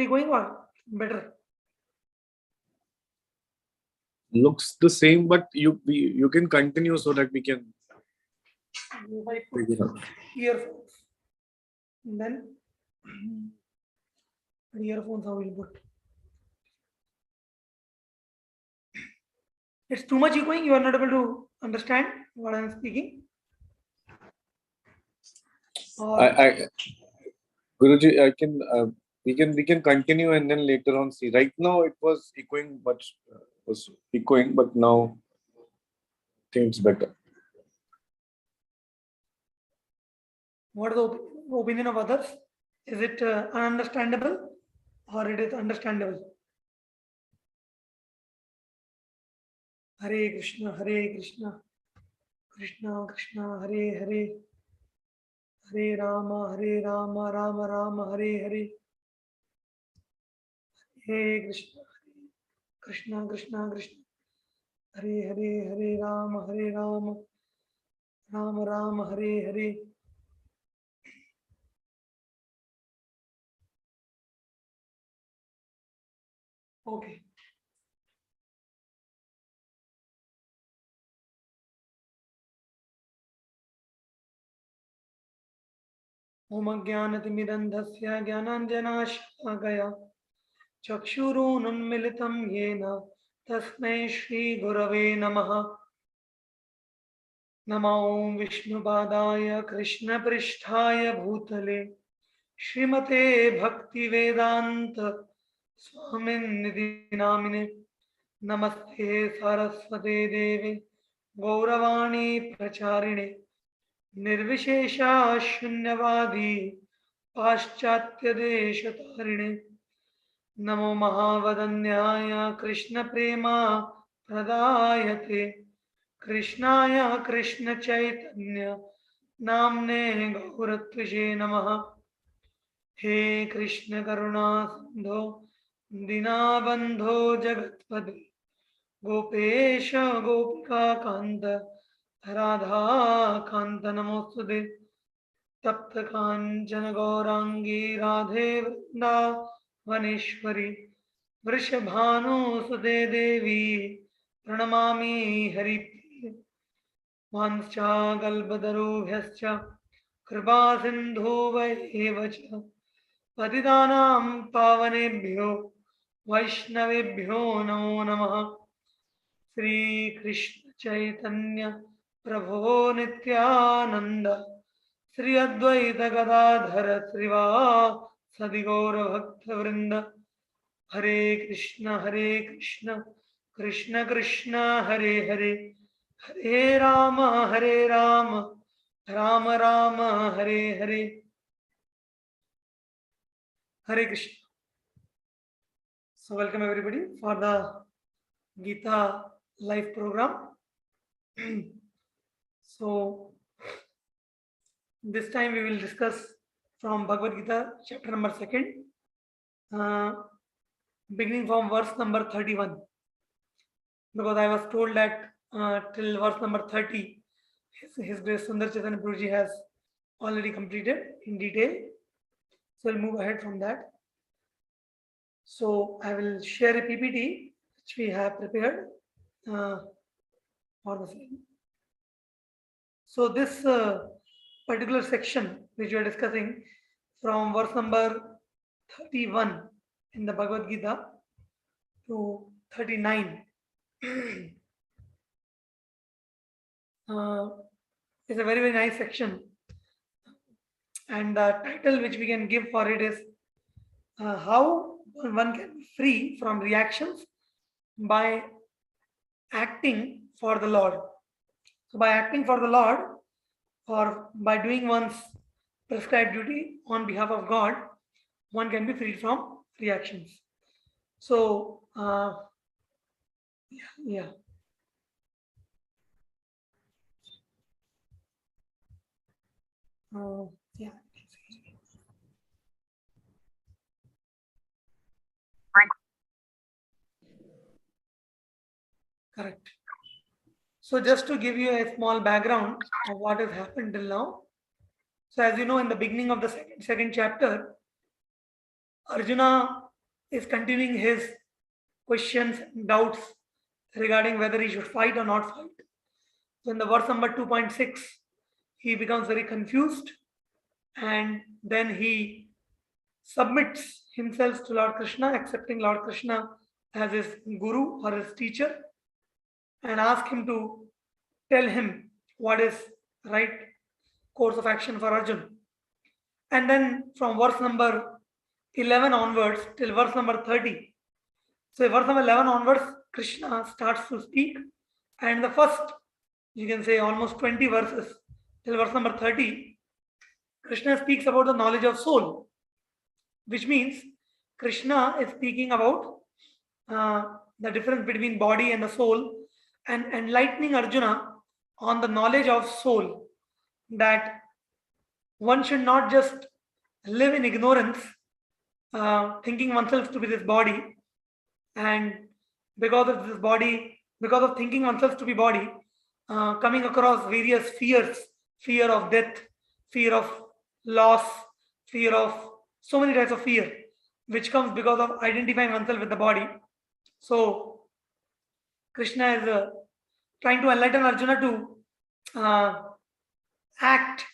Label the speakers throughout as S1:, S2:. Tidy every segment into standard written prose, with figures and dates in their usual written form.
S1: going or better?
S2: Looks the same, but you can continue so that we can figure it out.
S1: Earphones. And then earphones how will put. It's too much echoing. You are not able to understand what I am speaking. Or
S2: Guruji, we can continue and then later on see. Right now it was echoing, but now I think it's better.
S1: what is the opinion of others? Is it ununderstandable or it is understandable? Hare Krishna, Krishna Krishna, Hare Hare, Hare Rama, Rama Rama, Hare Hare, Hare Krishna, Krishna Krishna, Hare Hare, Hare Rama, Rama Rama, Hare Hare. Okay. ओम ज्ञानतिमिरन्धस्य ज्ञानाञ्जनाशलाकया चक्षुरुन्मीलितं येन तस्मै श्रीगुरवे नमः। नमो विष्णुपादाय कृष्णपृष्ठाय भूतले श्रीमते भक्तिवेदान्त स्वामिन्निधि नामिने। नमस्ते सरस्वते देवे गौरवाणी प्रचारिणे निर्विशेषा शून्यवादी पाश्चात्य देशतारिणे। नमो महावदन्याय कृष्ण प्रेमा प्रदायते कृष्णाय कृष्ण चैतन्य नामने गौरत्विषे नमः। हे कृष्ण करुणा सिंधो दीनबंधो जगत्पते गोपेश गोपिका कांत राधा कांत नमोस्तुते। तप्त कांचन गौरांगी राधे वृंदावनेश्वरी वृषभानुसुते देवी प्रणमामि हरिप्रिये। वाञ्छाकल्पतरुभ्यश्च कृपा सिन्धुभ्येव च पतितानां पावनेभ्यो वैष्णवेभ्यो नमो नमः। श्री कृष्ण चैतन्य प्रभो नित्यानंद श्री अद्वैत गदाधर श्रीवासदि गौर भक्तवृंद। हरे कृष्ण कृष्ण कृष्ण हरे हरे, हरे Ram Ram Ram Hare Hare. Hare Krishna. So welcome everybody for the Geeta live program. So this time we will discuss from Bhagavad-Gita chapter number 2, beginning from verse number 31, because I was told that till verse number 30 his Grace Sundar Chaitanya Prabhuji has already completed in detail. So we'll move ahead from that. So I will share a PPT which we have prepared for the same. So this particular section which we are discussing from verse number 31 in the Bhagavad Gita to 39 is a very, very nice section. And the title which we can give for it is how one can be free from reactions by acting for the Lord. So by acting for the Lord or by doing one's prescribed duty on behalf of God, one can be freed from reactions. So yeah. Yeah. Correct. So just to give you a small background of what has happened till now. So as you know, in the beginning of the second chapter, Arjuna is continuing his questions and doubts regarding whether he should fight or not fight. So in the verse number 2.6, he becomes very confused, and then he submits himself to Lord Krishna, accepting Lord Krishna as his guru or his teacher, and ask him to tell him what is right course of action for Arjun. And then from verse number 11 onwards till verse number 30. So verse number 11 onwards, Krishna starts to speak, and the first, you can say, almost 20 verses till verse number 30, Krishna speaks about the knowledge of soul, which means Krishna is speaking about the difference between body and the soul, and enlightening Arjuna on the knowledge of soul, that one should not just live in ignorance, thinking oneself to be this body, and because of this body, because of thinking oneself to be body, coming across various fears, fear of death, fear of loss, fear of so many types of fear, which comes because of identifying oneself with the body. So Krishna is trying to enlighten Arjuna to act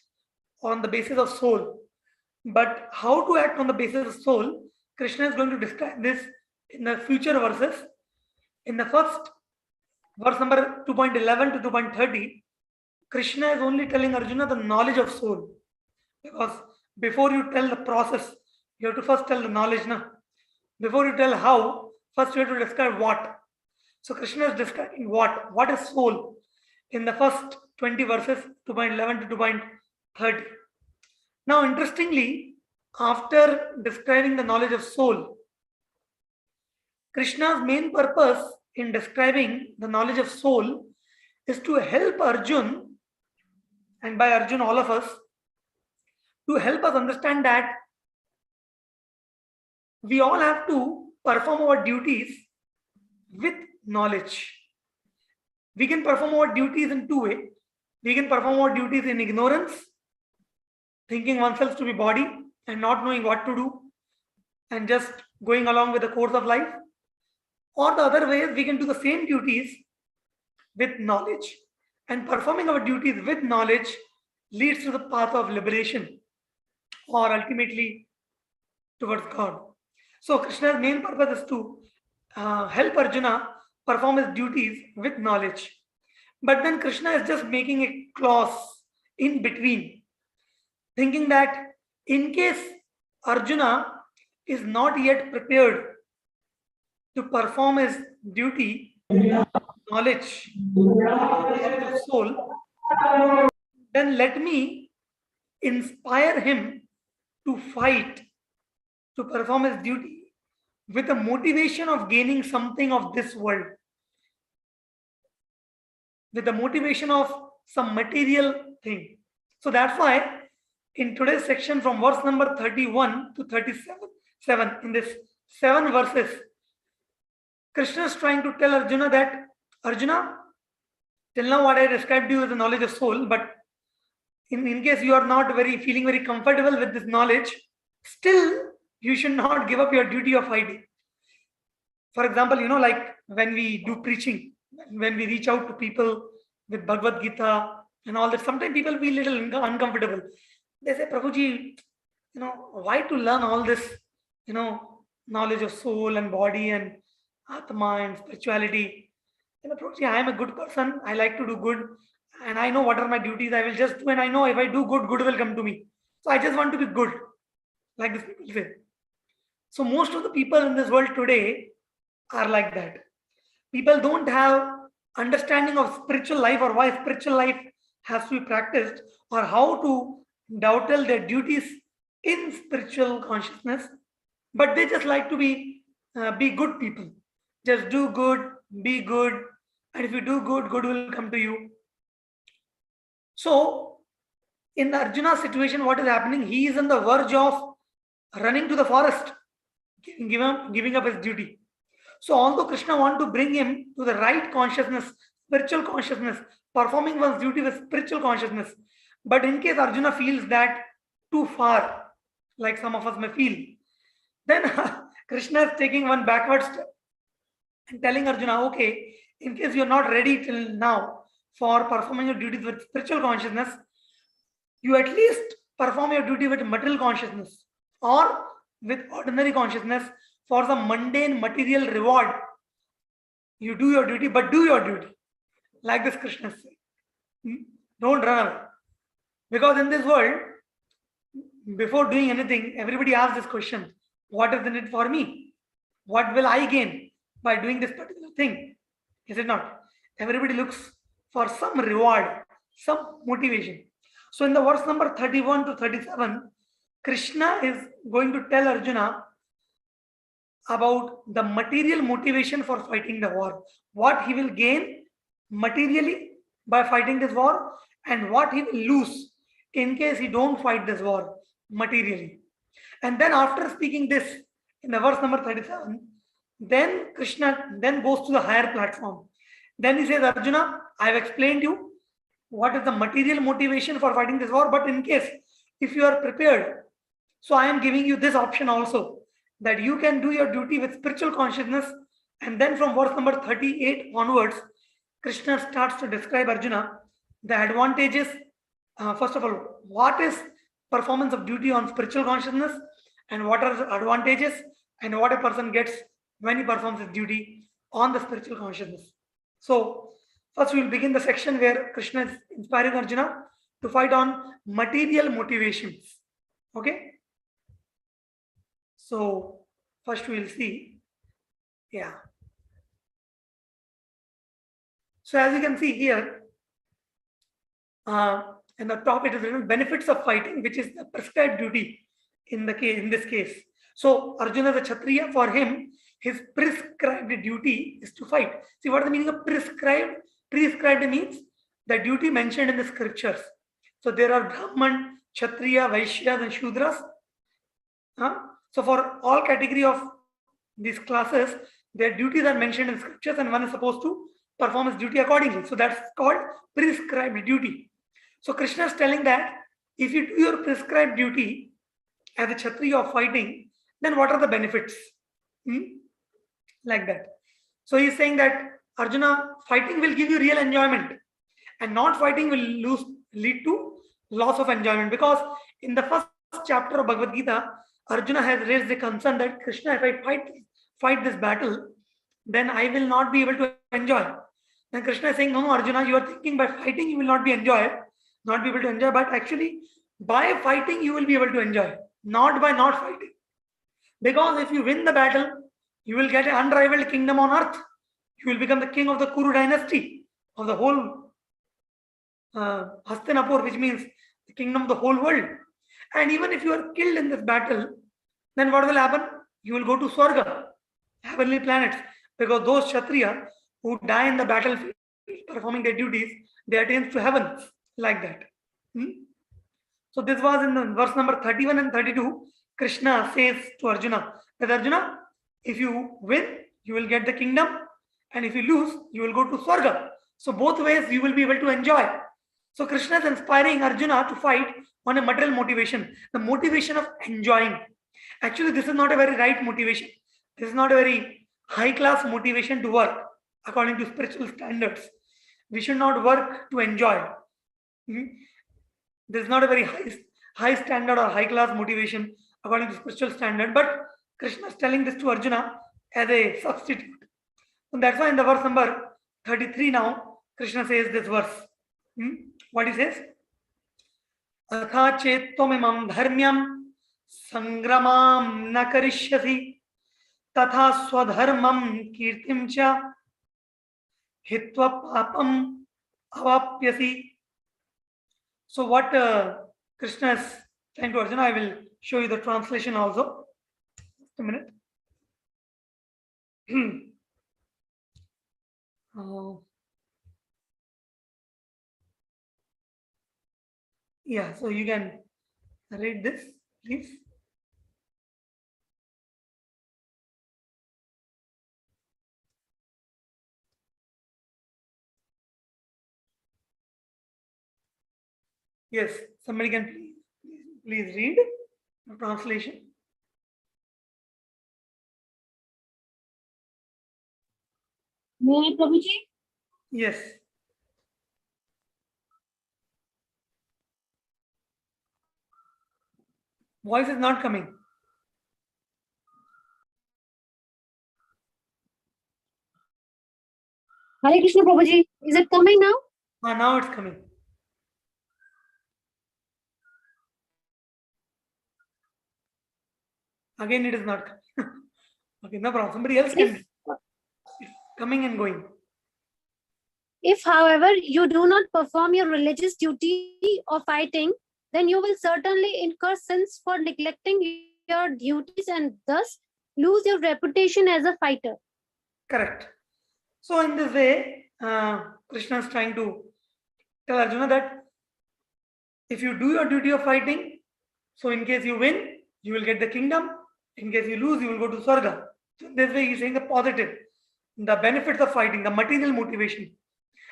S1: on the basis of soul. But how to act on the basis of soul, Krishna is going to describe this in the future verses. In the first verse number 2.11 to 2.30, Krishna is only telling Arjuna the knowledge of soul. Because before you tell the process, you have to first tell the knowledge. Na? Before you tell how, first you have to describe what. So Krishna is describing what is soul in the first 20 verses, 2.11 to 2.30. Now, interestingly, after describing the knowledge of soul, Krishna's main purpose in describing the knowledge of soul is to help Arjun, and by Arjun all of us, to help us understand that we all have to perform our duties with knowledge. We can perform our duties in two ways. We can perform our duties in ignorance, thinking oneself to be body and not knowing what to do and just going along with the course of life. Or the other way is we can do the same duties with knowledge, and performing our duties with knowledge leads to the path of liberation or ultimately towards God. So Krishna's main purpose is to help Arjuna perform his duties with knowledge. But then Krishna is just making a clause in between, thinking that in case Arjuna is not yet prepared to perform his duty, knowledge of soul, then let me inspire him to fight, to perform his duty with the motivation of gaining something of this world, with the motivation of some material thing. So that's why in today's section from verse number 31 to 37, in this 7 verses, Krishna is trying to tell Arjuna that, Arjuna, till now what I described to you is the knowledge of soul, but in case you are not feeling very comfortable with this knowledge, still you should not give up your duty of fighting. For example, like when we do preaching, when we reach out to people with Bhagavad-Gita and all that, sometimes people feel a little uncomfortable. They say, Prabhuji, why to learn all this, knowledge of soul and body and Atma and spirituality? Prabhuji, I am a good person. I like to do good. And I know what are my duties. I will just do, and I know if I do good, good will come to me. So I just want to be good, like these people say. So most of the people in this world today are like that. People don't have understanding of spiritual life, or why spiritual life has to be practiced, or how to dowtle their duties in spiritual consciousness. But they just like to be good people. Just do good, be good, and if you do good, good will come to you. So, in Arjuna's situation, what is happening? He is on the verge of running to the forest, giving up his duty. So, although Krishna wants to bring him to the right consciousness, spiritual consciousness, performing one's duty with spiritual consciousness, but in case Arjuna feels that too far, like some of us may feel, then Krishna is taking one backward step and telling Arjuna, okay, in case you're not ready till now for performing your duties with spiritual consciousness, you at least perform your duty with material consciousness or with ordinary consciousness for the mundane material reward. You do your duty, but do your duty. Like this Krishna says. Don't run away. Because in this world, before doing anything, everybody asks this question: what is in it for me? What will I gain by doing this particular thing? Is it not? Everybody looks for some reward, some motivation. So in the verse number 31 to 37, Krishna is going to tell Arjuna about the material motivation for fighting the war, what he will gain materially by fighting this war, and what he will lose in case he don't fight this war materially. And then after speaking this in the verse number 37, then Krishna then goes to the higher platform. Then he says, Arjuna, I have explained you what is the material motivation for fighting this war, but in case if you are prepared, so I am giving you this option also, that you can do your duty with spiritual consciousness. And then from verse number 38 onwards, Krishna starts to describe Arjuna the advantages. First of all, what is performance of duty on spiritual consciousness, and what are the advantages, and what a person gets when he performs his duty on the spiritual consciousness. So first we will begin the section where Krishna is inspiring Arjuna to fight on material motivations. Okay. So first we will see. Yeah. So as you can see here, in the top it is written benefits of fighting, which is the prescribed duty in this case. So Arjuna is a Kshatriya. For him, his prescribed duty is to fight. See, what is the meaning of prescribed? Prescribed means the duty mentioned in the scriptures. So there are Brahman, Kshatriya, Vaishyas and Shudras. So for all category of these classes, their duties are mentioned in scriptures, and one is supposed to perform his duty accordingly. So that's called prescribed duty. So Krishna is telling that if you do your prescribed duty as a Kshatriya of fighting, then what are the benefits? Like that. So he's saying that Arjuna, fighting will give you real enjoyment, and not fighting will lead to loss of enjoyment. Because in the first chapter of Bhagavad-Gita, Arjuna has raised the concern that Krishna, if I fight this battle, then I will not be able to enjoy. Then Krishna is saying, no, Arjuna, you are thinking by fighting you will not be able to enjoy, but actually by fighting you will be able to enjoy, not by not fighting. Because if you win the battle, you will get an unrivaled kingdom on earth. You will become the king of the Kuru dynasty, of the whole Hastinapur, which means the kingdom of the whole world. And even if you are killed in this battle, then what will happen? You will go to Swarga, heavenly planets, because those Kshatriya who die in the battlefield performing their duties, they attain to heaven, like that. So this was in the verse number 31 and 32. Krishna says to Arjuna that Arjuna, if you win, you will get the kingdom, and if you lose, you will go to Swarga. So both ways you will be able to enjoy. So Krishna is inspiring Arjuna to fight on a material motivation, the motivation of enjoying. Actually, this is not a very right motivation. This is not a very high-class motivation to work according to spiritual standards. We should not work to enjoy. This is not a very high standard or high-class motivation according to spiritual standard. But Krishna is telling this to Arjuna as a substitute. And that's why in the verse number 33 now, Krishna says this verse. What he says? Atha chettomimam dharmyam sangramam na karishyasi tatha swadharmam kirtim cha hitva papam avapyasi. So what Krishna is saying to Arjuna, I will show you the translation also. Just a minute. Yeah, so you can read this, please. Yes, somebody can please read the translation.
S3: May I, Prabhuji?
S1: Yes. Voice is not coming.
S3: Hare Krishna, Prabhuji. Is it coming now?
S1: Now it's coming. Again, it is not coming. Okay, no problem. Somebody else can. It's coming and going.
S3: If, however, you do not perform your religious duty of fighting, then you will certainly incur sins for neglecting your duties and thus lose your reputation as a fighter.
S1: Correct. So in this way, Krishna is trying to tell Arjuna that if you do your duty of fighting, so in case you win, you will get the kingdom. In case you lose, you will go to Swarga. So in this way, he's saying the positive, the benefits of fighting, the material motivation.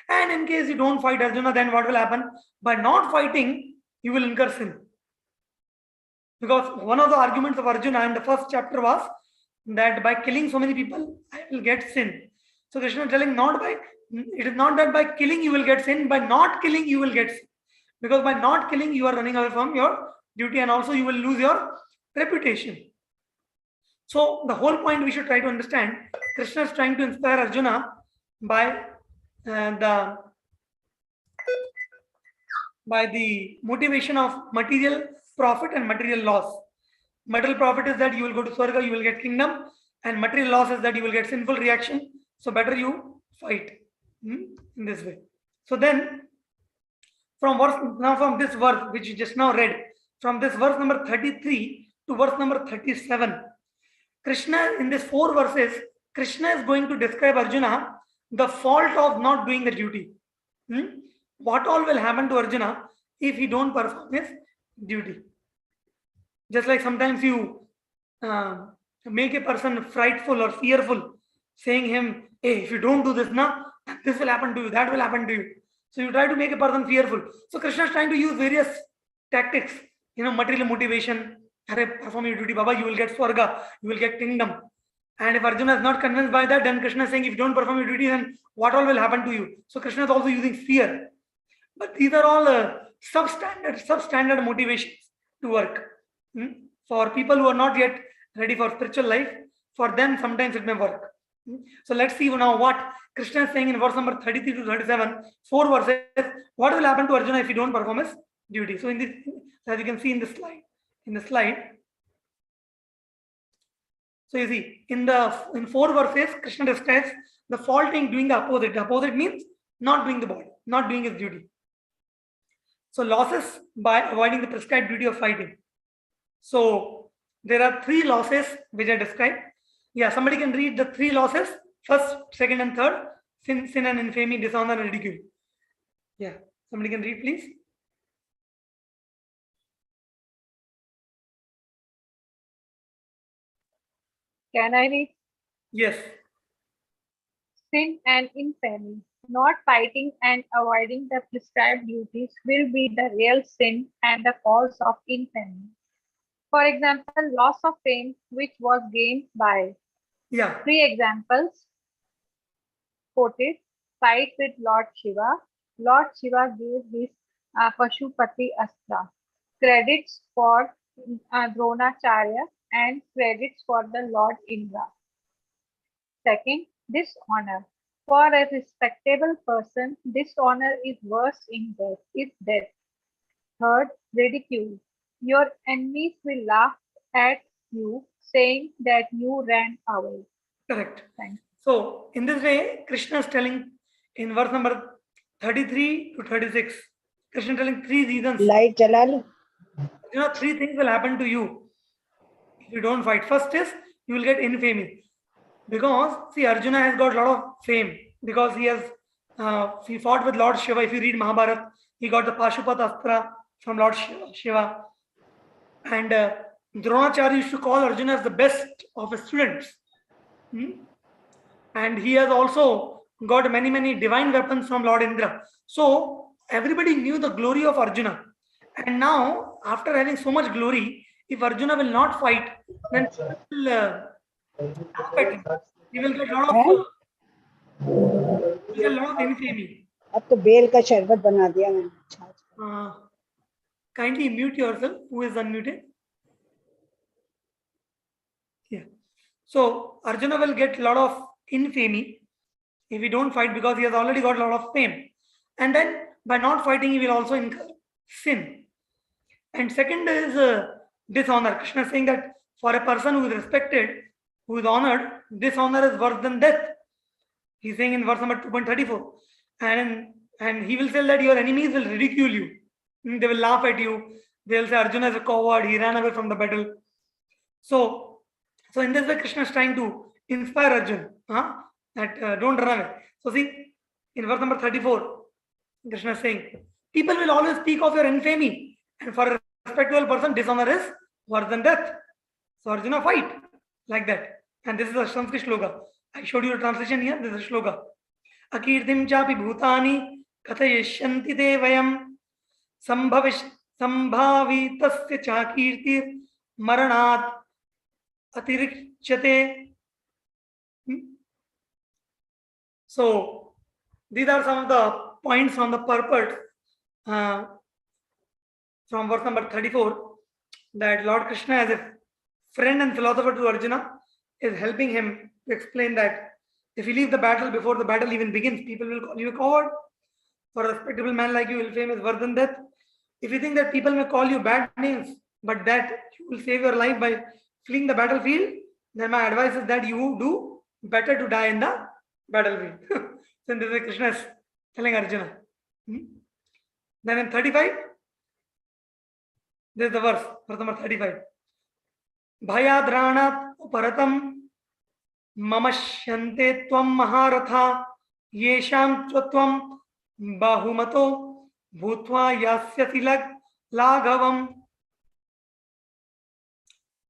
S1: And in case you don't fight Arjuna, then what will happen? By not fighting, you will incur sin. Because one of the arguments of Arjuna in the first chapter was that by killing so many people, I will get sin. So Krishna is telling it is not that by killing you will get sin, by not killing you will get sin. Because by not killing, you are running away from your duty and also you will lose your reputation. So the whole point we should try to understand, Krishna is trying to inspire Arjuna by the motivation of material profit and material loss. Material profit is that you will go to Swarga, you will get kingdom, and material loss is that you will get sinful reaction. So better you fight in this way. So then, from this verse which you just now read, from this verse number 33 to verse number 37, Krishna, in these 4 verses, Krishna is going to describe Arjuna the fault of not doing the duty. What all will happen to Arjuna if he don't perform his duty? Just like sometimes you make a person frightful or fearful, saying him, hey, if you don't do this now, this will happen to you, that will happen to you. So you try to make a person fearful. So Krishna is trying to use various tactics, material motivation. Perform your duty, Baba, you will get Swarga, you will get kingdom. And if Arjuna is not convinced by that, then Krishna is saying, if you don't perform your duty, then what all will happen to you? So Krishna is also using fear. But these are all substandard motivations to work. For people who are not yet ready for spiritual life, for them sometimes it may work. So let's see now what Krishna is saying in verse number 33 to 37, 4 verses. What will happen to Arjuna if he don't perform his duty? So in this, as you can see in the slide, so you see in 4 verses, Krishna describes the fault in doing the opposite. The opposite means not doing the body, not doing his duty. So losses by avoiding the prescribed duty of fighting. So there are 3 losses which are described. Yeah, somebody can read the 3 losses: first, second, and third. Sin and infamy, dishonor and ridicule. Yeah, somebody can read, please.
S4: Can I read?
S1: Yes.
S4: Sin and infamy. Not fighting and avoiding the prescribed duties will be the real sin and the cause of infamy. For example, loss of fame, which was gained by 3 examples quoted: fight with Lord Shiva. Lord Shiva gave his Pashupati Astra. Credits for Dronacharya and credits for the Lord Indra. Second, dishonor. For a respectable person, dishonor is worse in death. Third, ridicule. Your enemies will laugh at you, saying that you ran away.
S1: Correct.
S4: Thanks.
S1: So in this way, Krishna is telling in verse number 33 to 36, Krishna is telling 3 reasons.
S5: Light Jalali.
S1: 3 things will happen to you if you don't fight. First is you will get infamy. Because see, Arjuna has got a lot of fame because he fought with Lord Shiva. If you read Mahabharata, he got the Pashupat Astra from Lord Shiva. And Dronacharya used to call Arjuna as the best of his students. And he has also got many divine weapons from Lord Indra. So everybody knew the glory of Arjuna. And now, after having so much glory, if Arjuna will not fight, then he will get a lot of There's a lot of infamy.
S5: अब तो bell का शरबत बना दिया मैंने छाछ।
S1: Kindly mute yourself. Who is unmuted? Yeah. So Arjuna will get a lot of infamy if he don't fight, because he has already got a lot of fame. And then by not fighting, he will also incur sin. And second is dishonor. Krishna is saying that for a person who is respected, who is honored, dishonor is worse than death. He's saying in verse number 2.34. And he will say that your enemies will ridicule you. They will laugh at you. They will say Arjuna is a coward. He ran away from the battle. So in this way, Krishna is trying to inspire Arjuna that don't run away. So see, in verse number 34, Krishna is saying, people will always speak of your infamy. And for a respectable person, dishonor is worse than death. So Arjuna, fight like that. And this is a Sanskrit shloka. I showed you a translation here. This is a shloka. Akirtim chapi bhutani kathayishyanti te vayam sambhavitasya chakirtir maranat atirikshate. So these are some of the points from the purport from verse number 34, that Lord Krishna, as a friend and philosopher to Arjuna, is helping him to explain that if you leave the battle before the battle even begins, people will call you a coward. For a respectable man like you, fame is worse than death. If you think that people may call you bad names, but that you will save your life by fleeing the battlefield, then my advice is that you do better to die in the battlefield. So in this way, Krishna is telling Arjuna. Then in 35, this is the verse number 35. Bhayadranat uparatam mamashyante tvam maharatha yesham tvam bahumato bhutva yasyati laghavam.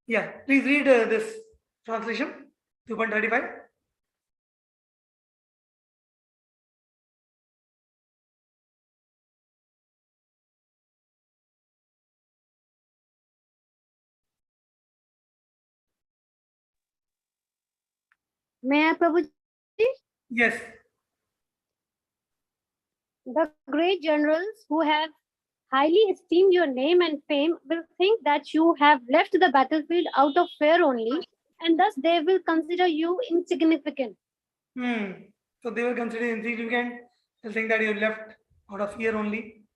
S1: Yeah, please read this translation, 2.35.
S3: May I, Prabhu?
S1: Yes.
S3: The great generals who have highly esteemed your name and fame will think that you have left the battlefield out of fear only, and thus they will consider you insignificant.
S1: So they will consider insignificant. They'll think that you left out of fear only,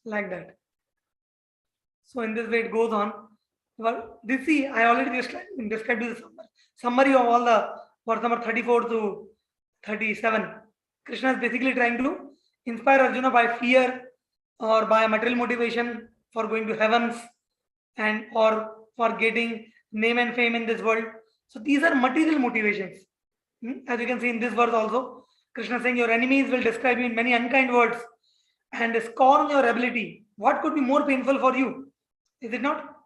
S1: like that. So in this way it goes on. Well, this see, I already described this summary of all the verse number 34 to 37. Krishna is basically trying to inspire Arjuna by fear or by material motivation for going to heavens and or for getting name and fame in this world. So these are material motivations. As you can see in this verse also, Krishna is saying your enemies will describe you in many unkind words and scorn your ability. What could be more painful for you? Is it not?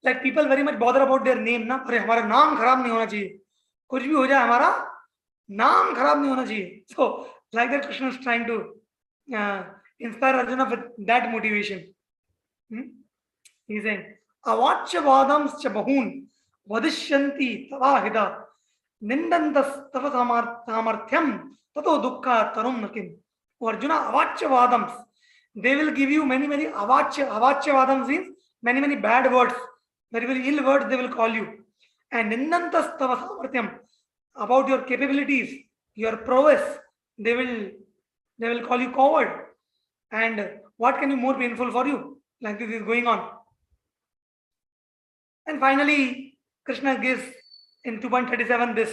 S1: Like people very much bother about their name, na? अरे हमारा नाम खराब नहीं होना चाहिए, कुछ भी हो जाए हमारा नाम खराब नहीं होना चाहिए. So like that, Krishna is trying to inspire Arjuna with that motivation. He is saying, Avachya vadams cha bahun vadishyanti tavahida nindantas tava samarthyam tato dukkha tarum nakim. Arjuna, avachya vadams. They will give you many avachya. Avachya vadams means many bad words, very ill words they will call you. And nindantas tava samarthyam, about your capabilities, your prowess, they will call you coward. And what can be more painful for you? Like this is going on. And finally, Krishna gives in 2.37 this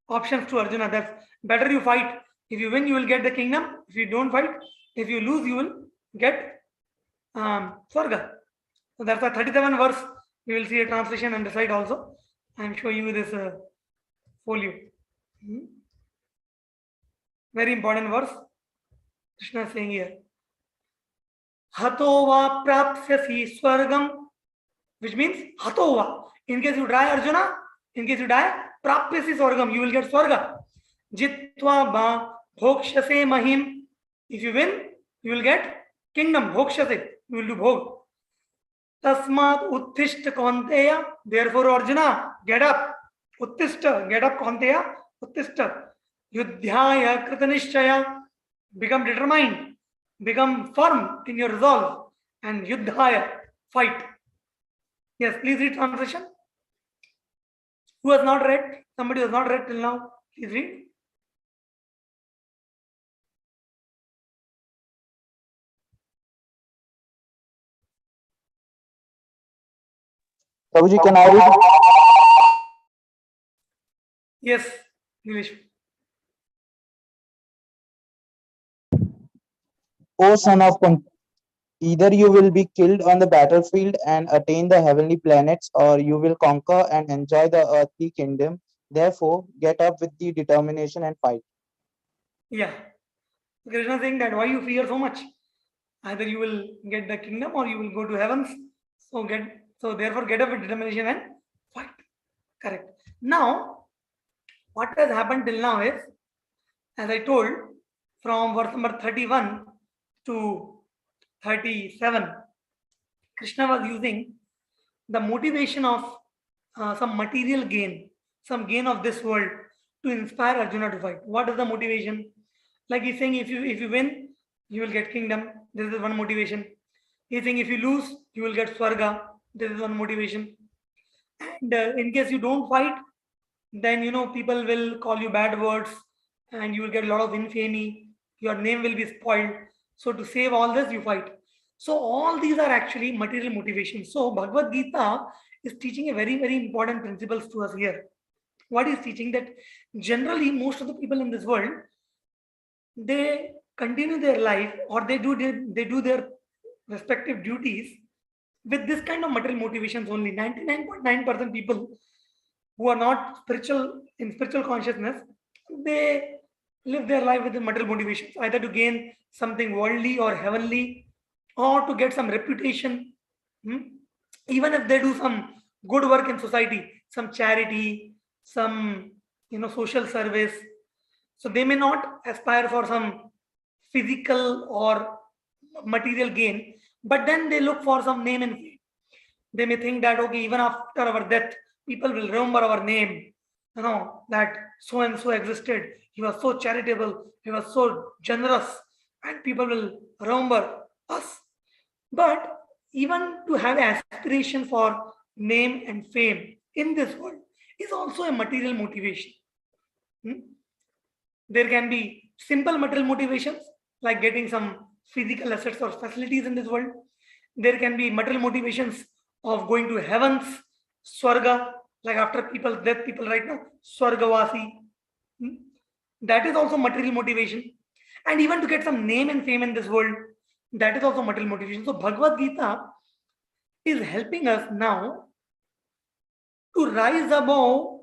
S1: options to Arjuna. That's better you fight. If you win, you will get the kingdom. If you don't fight, if you lose, you will get Swarga. So that's why 37 verse, you will see a translation on the side also. I am showing you this folio. Very important verse. Krishna is saying here, Hatova prapsyasi swargam, which means Hatova. In case you die, Arjuna, in case you die, prapsyasi swargam, you will get Swarga. Jitva ba bhokshase mahim. If you win, you will get kingdom. Bhokshase, you will do bhog. Tasmat uttishta kaunteya. Therefore, Arjuna, get up. Uttishta, get up, kaunteya. Uttishta. Yudhyaya kritanishchaya. Become determined. Become firm in your resolve. And yudhaya, fight. Yes, please read translation. Who has not read? Somebody who has not read till now, please read.
S6: Prabhuji, can I read?
S1: Yes, Nilesh.
S6: O son of Kunti, either you will be killed on the battlefield and attain the heavenly planets, or you will conquer and enjoy the earthly kingdom. Therefore, get up with the determination and fight.
S1: Yeah. Krishna saying that why you fear so much? Either you will get the kingdom or you will go to heavens. So therefore get up with determination and fight. Correct. Now, what has happened till now is, as I told, from verse number 31 to 37, Krishna was using the motivation of some material gain, some gain of this world to inspire Arjuna to fight. What is the motivation? Like he's saying, if you win, you will get kingdom. This is one motivation. He's saying if you lose, you will get swarga. This is one motivation. And in case you don't fight, then people will call you bad words, and you will get a lot of infamy. Your name will be spoiled. So to save all this, you fight. So all these are actually material motivations. So Bhagavad Gita is teaching a very, very important principles to us here. What is teaching? That generally most of the people in this world, they continue their life, or they do their respective duties with this kind of material motivations only. 99.9% people who are not spiritual consciousness, they live their life with the material motivations, either to gain something worldly or heavenly, or to get some reputation. Even if they do some good work in society, some charity, some social service, so they may not aspire for some physical or material gain, but then they look for some name and fame. They may think that, okay, even after our death, people will remember our name, that so and so existed. He was so charitable, he was so generous, and people will remember us. But even to have aspiration for name and fame in this world is also a material motivation. There can be simple material motivations like getting some physical assets or facilities in this world. There can be material motivations of going to heavens, swarga, like after people's death, people right now, swargavasi. That is also material motivation. And even to get some name and fame in this world, that is also material motivation. So Bhagavad Gita is helping us now to rise above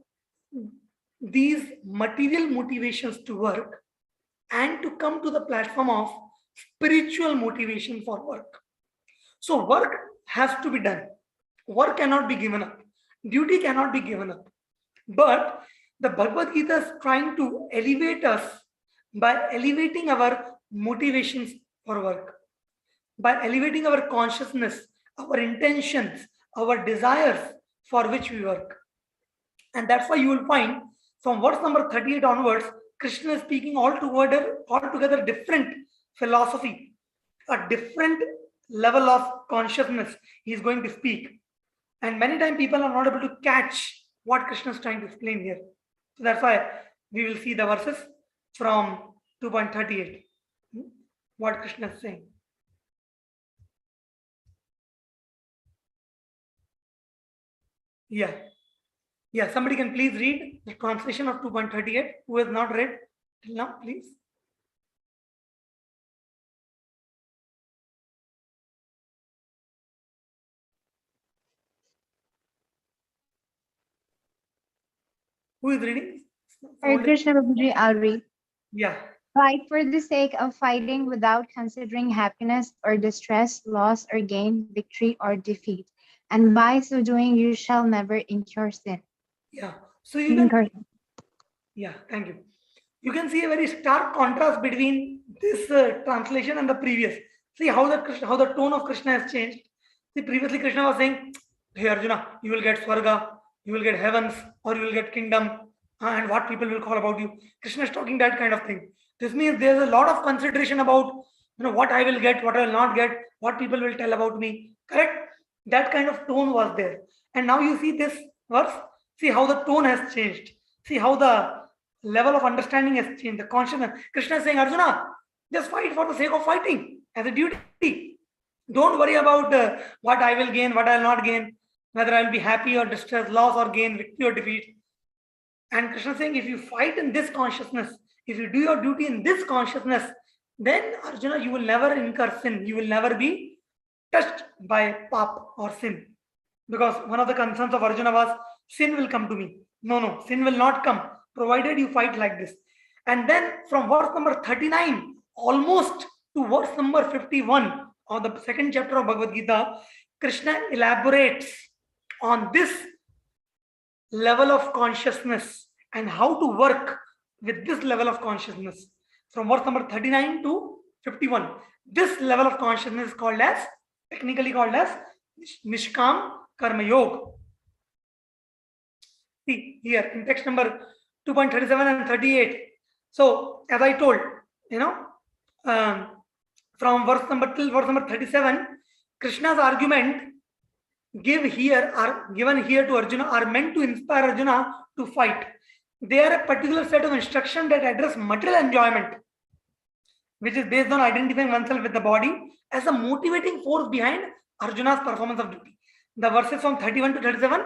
S1: these material motivations to work and to come to the platform of spiritual motivation for work. So work has to be done. Work cannot be given up. Duty cannot be given up. But the Bhagavad Gita is trying to elevate us by elevating our motivations for work, by elevating our consciousness, our intentions, our desires for which we work. And that's why you will find from verse number 38 onwards, Krishna is speaking altogether different philosophy, a different level of consciousness he is going to speak. And many times people are not able to catch what Krishna is trying to explain here. So that's why we will see the verses from 2.38. What Krishna is saying. Yeah, somebody can please read the translation of 2.38. Who has not read till now, please? Who is reading?
S7: Hare Krishna, Prabhuji, I'll read.
S1: Yeah.
S7: Fight for the sake of fighting without considering happiness or distress, loss or gain, victory or defeat. And by so doing, you shall never incur sin.
S1: Yeah. So you can. Yeah, thank you. You can see a very stark contrast between this translation and the previous. See how the tone of Krishna has changed. See, previously Krishna was saying, "Hey Arjuna, you will get swarga, you will get heavens, or you will get kingdom." and what people will call about you. Krishna is talking that kind of thing. This means there's a lot of consideration about what I will get, what I will not get, what people will tell about me. Correct? That kind of tone was there. And now you see this verse, see how the tone has changed. See how the level of understanding has changed, the consciousness. Krishna is saying, Arjuna, just fight for the sake of fighting as a duty. Don't worry about what I will gain, what I will not gain, whether I will be happy or distressed, loss or gain, victory or defeat. And Krishna is saying, if you fight in this consciousness, if you do your duty in this consciousness, then Arjuna, you will never incur sin. You will never be touched by pap or sin. Because one of the concerns of Arjuna was, sin will come to me. No, sin will not come, provided you fight like this. And then from verse number 39, almost to verse number 51 of the second chapter of Bhagavad-Gita, Krishna elaborates on this level of consciousness and how to work with this level of consciousness. From verse number 39 to 51, this level of consciousness is called as, technically called as Nishkam Karma Yoga. See here in text number 2.37 and 38. So as I told, from verse number till verse number 37, Krishna's argument given here to Arjuna are meant to inspire Arjuna to fight. They are a particular set of instructions that address material enjoyment, which is based on identifying oneself with the body as a motivating force behind Arjuna's performance of duty. The verses from 31 to 37,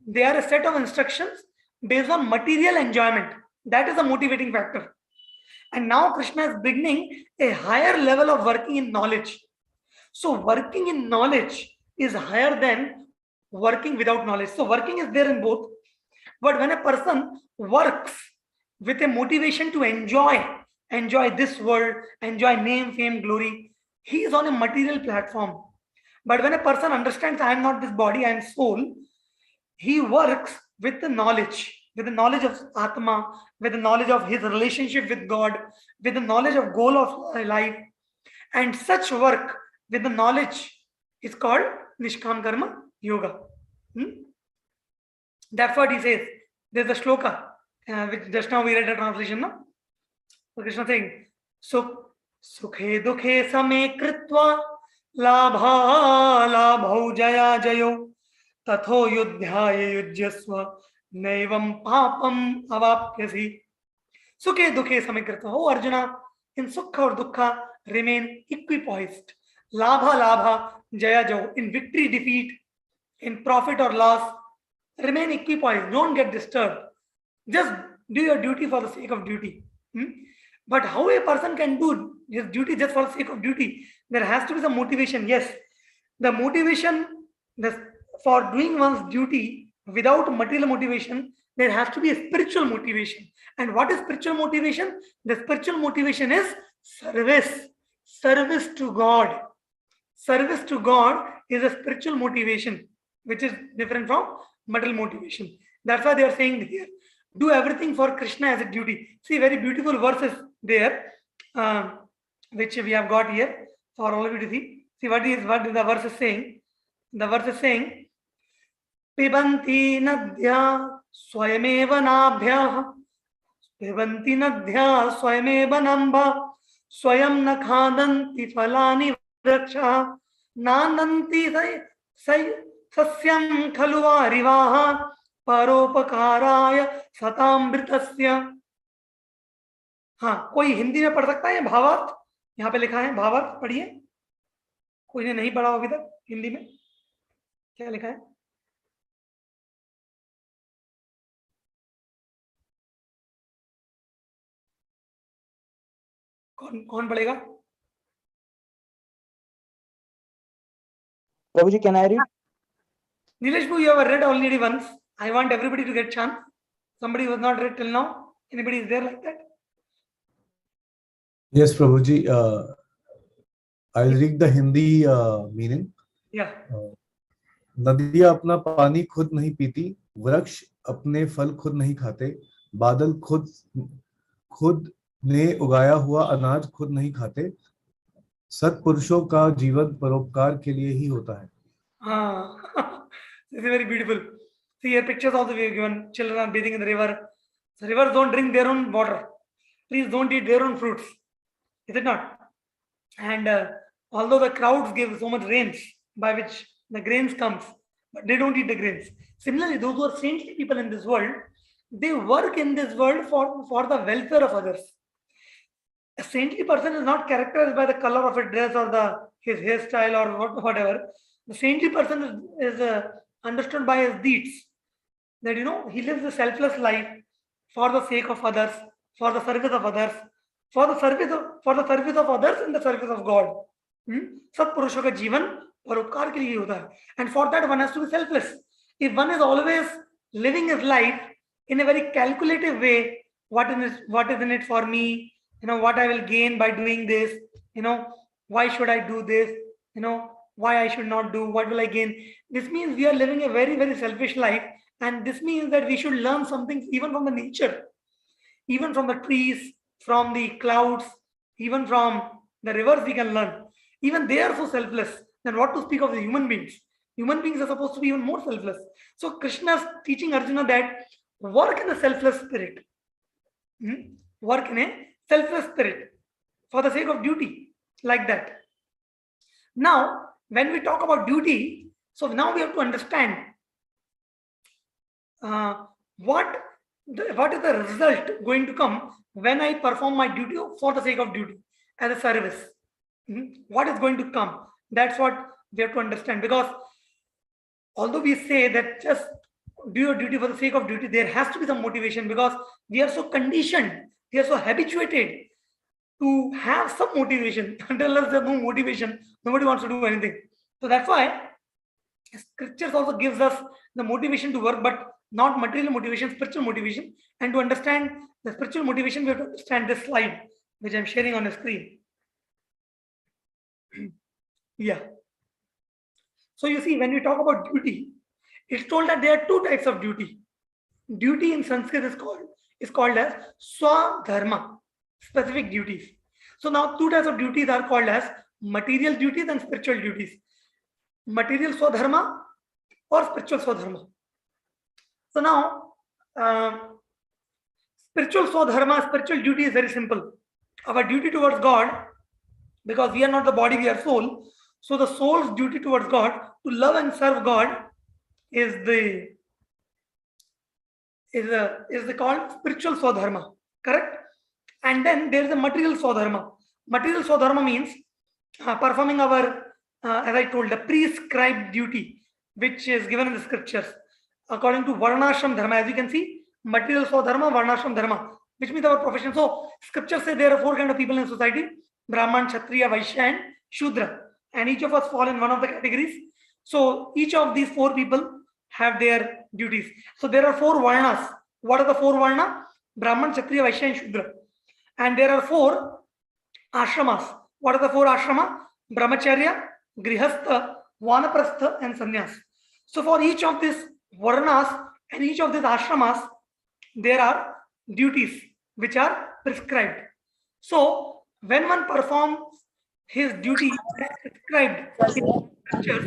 S1: they are a set of instructions based on material enjoyment. That is a motivating factor. And now Krishna is beginning a higher level of working in knowledge. So working in knowledge is higher than working without knowledge. So working is there in both. But when a person works with a motivation to enjoy this world, enjoy name, fame, glory, he is on a material platform. But when a person understands, I am not this body, I am soul, he works with the knowledge of Atma, with the knowledge of his relationship with God, with the knowledge of goal of life. And such work with the knowledge is called Nishkam Karma Yoga. That's what he says. There's a shloka, which just now we read the translation. No? So Krishna saying, Sukhe dukhe same kritva labha labhau jaya jayo tatho yudhyaya yujyasva naivam papam avapyasi. Sukhe dukhe same kritva. Oh Arjuna, in sukha or dukkha remain equipoised. Labha jaya jayo. In victory, defeat, in profit or loss, remain equipoised. Don't get disturbed. Just do your duty for the sake of duty. But how a person can do his duty just for the sake of duty? There has to be some motivation. Yes, the motivation for doing one's duty without material motivation, there has to be a spiritual motivation. And what is spiritual motivation? The spiritual motivation is service. Service to God. Service to God is a spiritual motivation, which is different from material motivation. That's why they are saying here, do everything for Krishna as a duty. See, very beautiful verses there, which we have got here for all of you to see. See what is the verse is saying. The verse is saying, Pibanti nadhya swayameva nabhyah, Pibanti nadhya swayameva namba, swayam na khadanti phalani vraksha, nananti sasyam khaluva rivaha, परोपकाराय सतामृतस्य. हाँ, कोई हिंदी में पढ़ सकता है? भावार्थ यहाँ पे लिखा है, भावार्थ पढ़िए. कोई ने नहीं पढ़ा अभी तक हिंदी में, क्या लिखा है? कौन पढ़ेगा?
S6: Prabhuji, can I read?
S1: Nilesh, you have read already once. I want everybody to get chance. Somebody who has not read till now. Anybody is there like that?
S8: Yes, Prabhuji. I'll read the Hindi meaning.
S1: Yeah.
S8: नदियाँ अपना पानी खुद नहीं पीती, वृक्ष अपने फल खुद नहीं खाते, बादल खुद ने उगाया हुआ अनाज खुद नहीं खाते, सत्पुरुषों का जीवन परोपकार के लिए ही होता है.
S1: This is very beautiful. See here pictures also we have given. Children are bathing in the river. So rivers don't drink their own water. Trees don't eat their own fruits. Is it not? And although the clouds give so much rains by which the grains comes, but they don't eat the grains. Similarly, those who are saintly people in this world, they work in this world for the welfare of others. A saintly person is not characterized by the color of his dress or his hairstyle or whatever. The saintly person is understood by his deeds. That he lives a selfless life for the sake of others, for the service of others, for the service of others in the service of God. सब पुरुषों का जीवन परोपकार के लिए होता है. And for that one has to be selfless. If one is always living his life in a very calculative way, what is in it for me? What I will gain by doing this? Why should I do this? Why I should not do? What will I gain? This means we are living a very, very selfish life. And this means that we should learn something even from the nature, even from the trees, from the clouds, even from the rivers we can learn. Even they are so selfless. Then what to speak of the human beings? Human beings are supposed to be even more selfless. So Krishna is teaching Arjuna that work in a selfless spirit. Work in a selfless spirit for the sake of duty, like that. Now, when we talk about duty, so now we have to understand what is the result going to come when I perform my duty for the sake of duty as a service. What is going to come? That's what we have to understand, because although we say that just do your duty for the sake of duty, there has to be some motivation, because we are so conditioned, we are so habituated to have some motivation. Until there's no motivation, nobody wants to do anything. So that's why scriptures also gives us the motivation to work, but not material motivation, spiritual motivation. And to understand the spiritual motivation, we have to understand this slide, which I'm sharing on the screen. Yeah. So you see, when we talk about duty, it's told that there are two types of duty. Duty in Sanskrit is called as swadharma, specific duties. So now two types of duties are called as material duties and spiritual duties. Material swadharma or spiritual swadharma. So now, spiritual swadharma, spiritual duty is very simple. Our duty towards God, because we are not the body, we are soul. So the soul's duty towards God, to love and serve God, is called spiritual swadharma. Correct? And then there is a material swadharma. Material swadharma means performing our, as I told, the prescribed duty, which is given in the scriptures. According to Varnashram Dharma, as you can see, material Swadharma, Varnashram Dharma, which means our profession. So, scriptures say there are four kinds of people in society: Brahman, Kshatriya, Vaishya, and Shudra. And each of us fall in one of the categories. So, each of these four people have their duties. So, there are four Varnas. What are the four Varna? Brahman, Kshatriya, Vaishya, and Shudra. And there are four Ashramas. What are the four Ashrama? Brahmacharya, Grihastha, Vanaprastha, and Sannyas. So, for each of these Varnas and each of these ashramas, there are duties which are prescribed. So, when one performs his duty as prescribed in scriptures,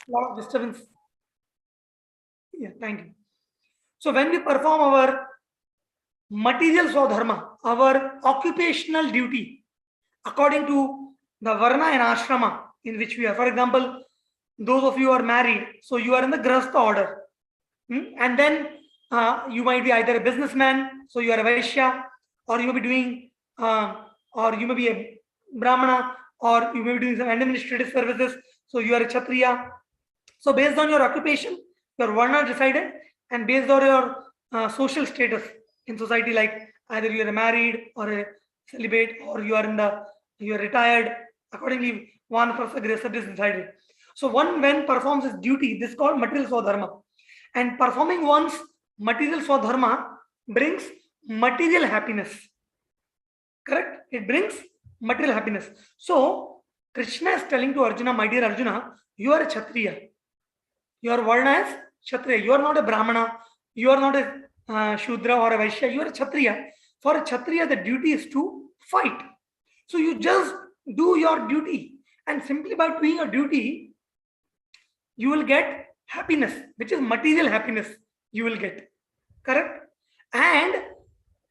S1: lot of disturbance. Yeah, thank you. So, when we perform our material swadharma, our occupational duty, according to the Varna and Ashrama in which we are. For example, those of you who are married, so you are in the Grahastha order. And then you might be either a businessman, so you are a Vaishya, or you may be doing, or you may be a Brahmana, or you may be doing some administrative services, so you are a Kshatriya. So based on your occupation, your Varna decided, and based on your social status in society, like either you are married or a celibate, or you are retired, accordingly one person is decided. So one, when performs his duty, this is called material swadharma. And performing one's material swadharma brings material happiness. Correct? It brings material happiness. So Krishna is telling to Arjuna, my dear Arjuna, you are a Kshatriya. Your Varna is Kshatriya. You are not a Brahmana. You are not a Shudra or a Vaishya. You are a Kshatriya. For a Kshatriya, the duty is to fight. So you just do your duty. And simply by doing your duty, you will get happiness, which is material happiness you will get. Correct? And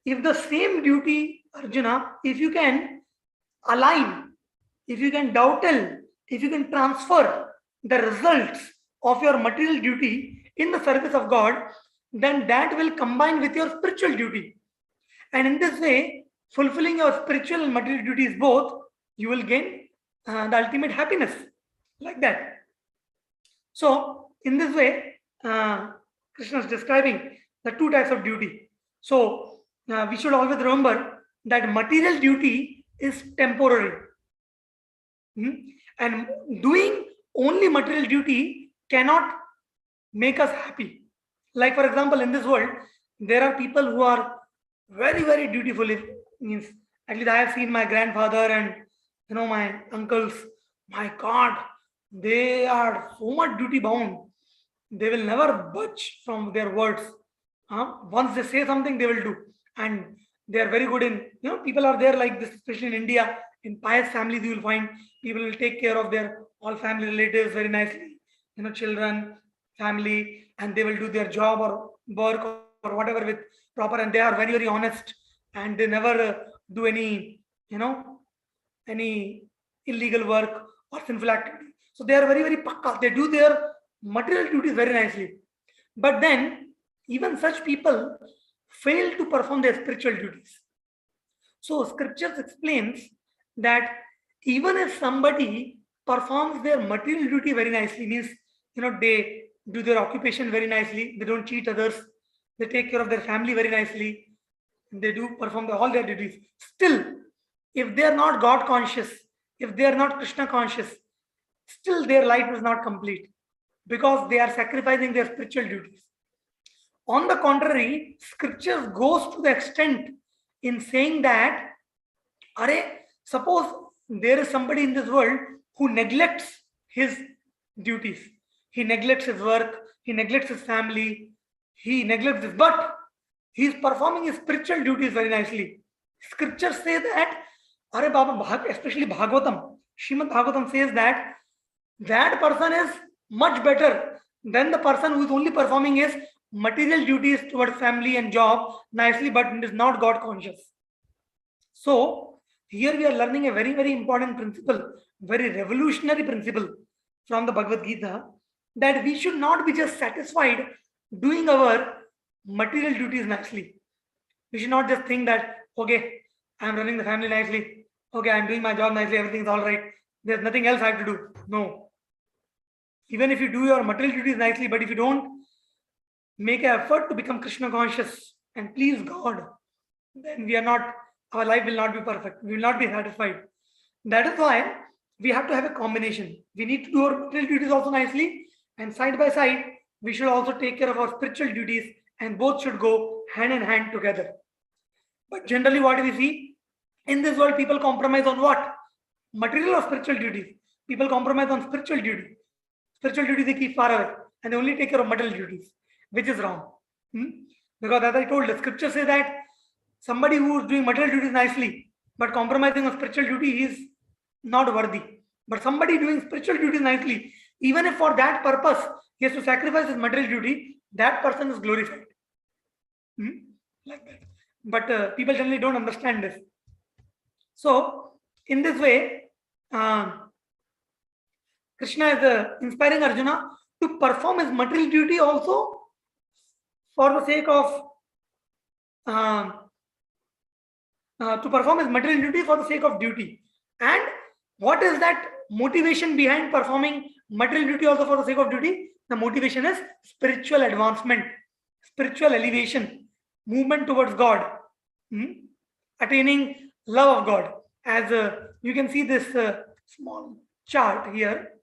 S1: if the same duty, Arjuna, if you can align, if you can dowtel, if you can transfer the results of your material duty in the service of God, then that will combine with your spiritual duty. And in this way, fulfilling your spiritual and material duties both, you will gain the ultimate happiness. Like that. So, in this way, Krishna is describing the two types of duty. So, we should always remember that material duty is temporary. And doing only material duty cannot make us happy. Like, for example, in this world, there are people who are very, very dutiful. It means, at least I have seen my grandfather and my uncles. My God, they are so much duty bound. They will never budge from their words. Once they say something, they will do. And they are very good in, people are there like this, especially in India. In pious families, you will find people will take care of their all family relatives very nicely. Children, family, and they will do their job or work or whatever with proper, and they are very, very honest, and they never do any, any illegal work or sinful activity. So they are very, very pakka. They do their material duties very nicely. But then, even such people fail to perform their spiritual duties. So scriptures explains that even if somebody performs their material duty very nicely, means, they do their occupation very nicely, they don't cheat others, they take care of their family very nicely, they do perform all their duties. Still, if they are not God conscious, if they are not Krishna conscious, still their life is not complete because they are sacrificing their spiritual duties. On the contrary, scriptures goes to the extent in saying that, suppose there is somebody in this world who neglects his duties. He neglects his work, he neglects his family, he neglects this, but he is performing his spiritual duties very nicely. Scriptures say that, especially Bhagavatam, Srimad Bhagavatam says that that person is much better than the person who is only performing his material duties towards family and job nicely, but is not God conscious. So here we are learning a very, very important principle, very revolutionary principle from the Bhagavad-Gita, that we should not be just satisfied doing our material duties nicely. We should not just think that, okay, I'm running the family nicely, okay, I'm doing my job nicely, everything is all right, there's nothing else I have to do. No. Even if you do your material duties nicely, but if you don't make an effort to become Krishna conscious and please God, then our life will not be perfect. We will not be satisfied. That is why we have to have a combination. We need to do our material duties also nicely, and side by side, we should also take care of our spiritual duties, and both should go hand in hand together. But generally, what do we see? In this world, people compromise on what? Material or spiritual duties? People compromise on spiritual duty. Spiritual duties they keep far away, and they only take care of material duties, which is wrong. Because as I told, the scripture says that somebody who is doing material duties nicely, but compromising on spiritual duty is not worthy. But somebody doing spiritual duties nicely, even if for that purpose he has to sacrifice his material duty, that person is glorified. Like that. But people generally don't understand this. So, in this way, Krishna is inspiring Arjuna to perform his material duty also for the sake of duty. And what is that motivation behind performing material duty also for the sake of duty? The motivation is spiritual advancement, spiritual elevation, movement towards God, attaining love of God. As you can see this small chart here.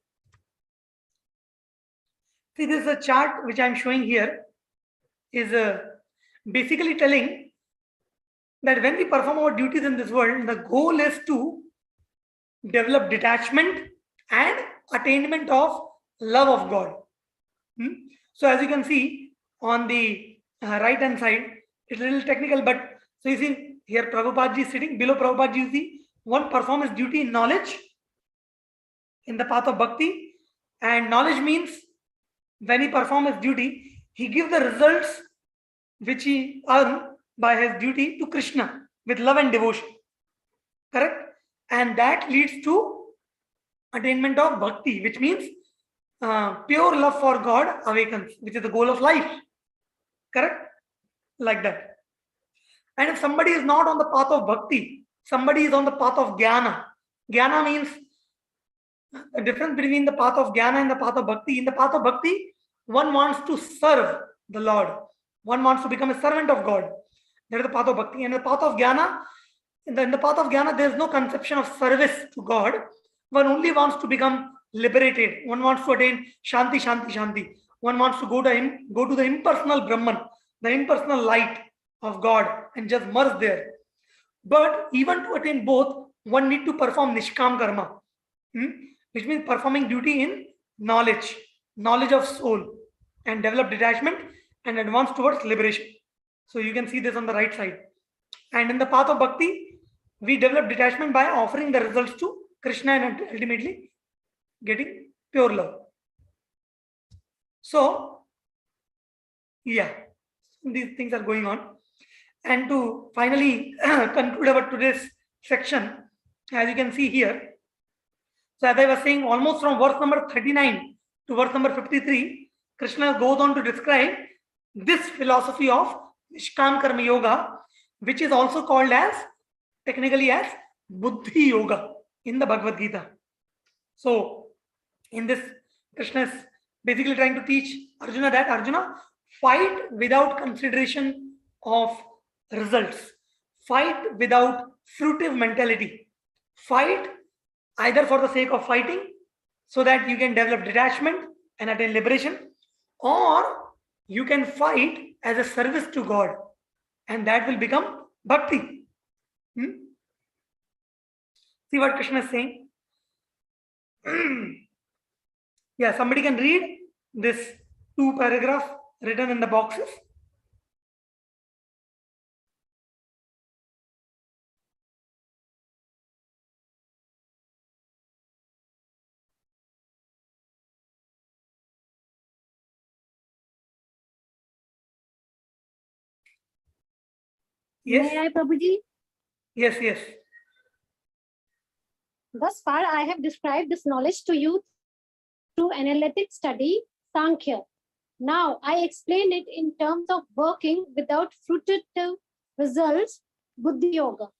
S1: See, this is a chart which I am showing here is basically telling that when we perform our duties in this world, the goal is to develop detachment and attainment of love of God. So as you can see on the right hand side, it's a little technical, but so you see here Prabhupada is sitting, below Prabhupada you see one perform his duty in knowledge in the path of bhakti, and knowledge means when he performs his duty, he gives the results which he earned by his duty to Krishna with love and devotion. Correct? And that leads to attainment of bhakti, which means pure love for God awakens, which is the goal of life. Correct? Like that. And if somebody is not on the path of bhakti, somebody is on the path of jnana. Jnana means the difference between the path of jnana and the path of bhakti. In the path of bhakti, one wants to serve the Lord. One wants to become a servant of God. That is the path of bhakti. And the path of jnana, in the path of jnana, there is no conception of service to God. One only wants to become liberated. One wants to attain shanti, shanti, shanti. One wants to go to the impersonal Brahman, the impersonal light of God, and just merge there. But even to attain both, one need to perform nishkam karma, which means performing duty in knowledge of soul, and develop detachment and advance towards liberation. So you can see this on the right side. And in the path of bhakti, we develop detachment by offering the results to Krishna and ultimately getting pure love. So, yeah, these things are going on. And to finally conclude our today's section, as you can see here, so as I was saying, almost from verse number 39 to verse number 53, Krishna goes on to describe this philosophy of Nishkam Karma Yoga, which is also called as, technically as Buddhi Yoga in the Bhagavad-Gita. So, in this, Krishna is basically trying to teach Arjuna that Arjuna, fight without consideration of results. Fight without fruitive mentality. Fight either for the sake of fighting, so that you can develop detachment and attain liberation, or you can fight as a service to God, and that will become bhakti. See what Krishna is saying? Yeah, somebody can read this 2 paragraphs written in the boxes. Yes.
S3: May I, Prabhuji?
S1: Yes, yes.
S3: Thus far, I have described this knowledge to you through analytic study, Sankhya. Now, I explain it in terms of working without fruitive results, Buddhi Yoga.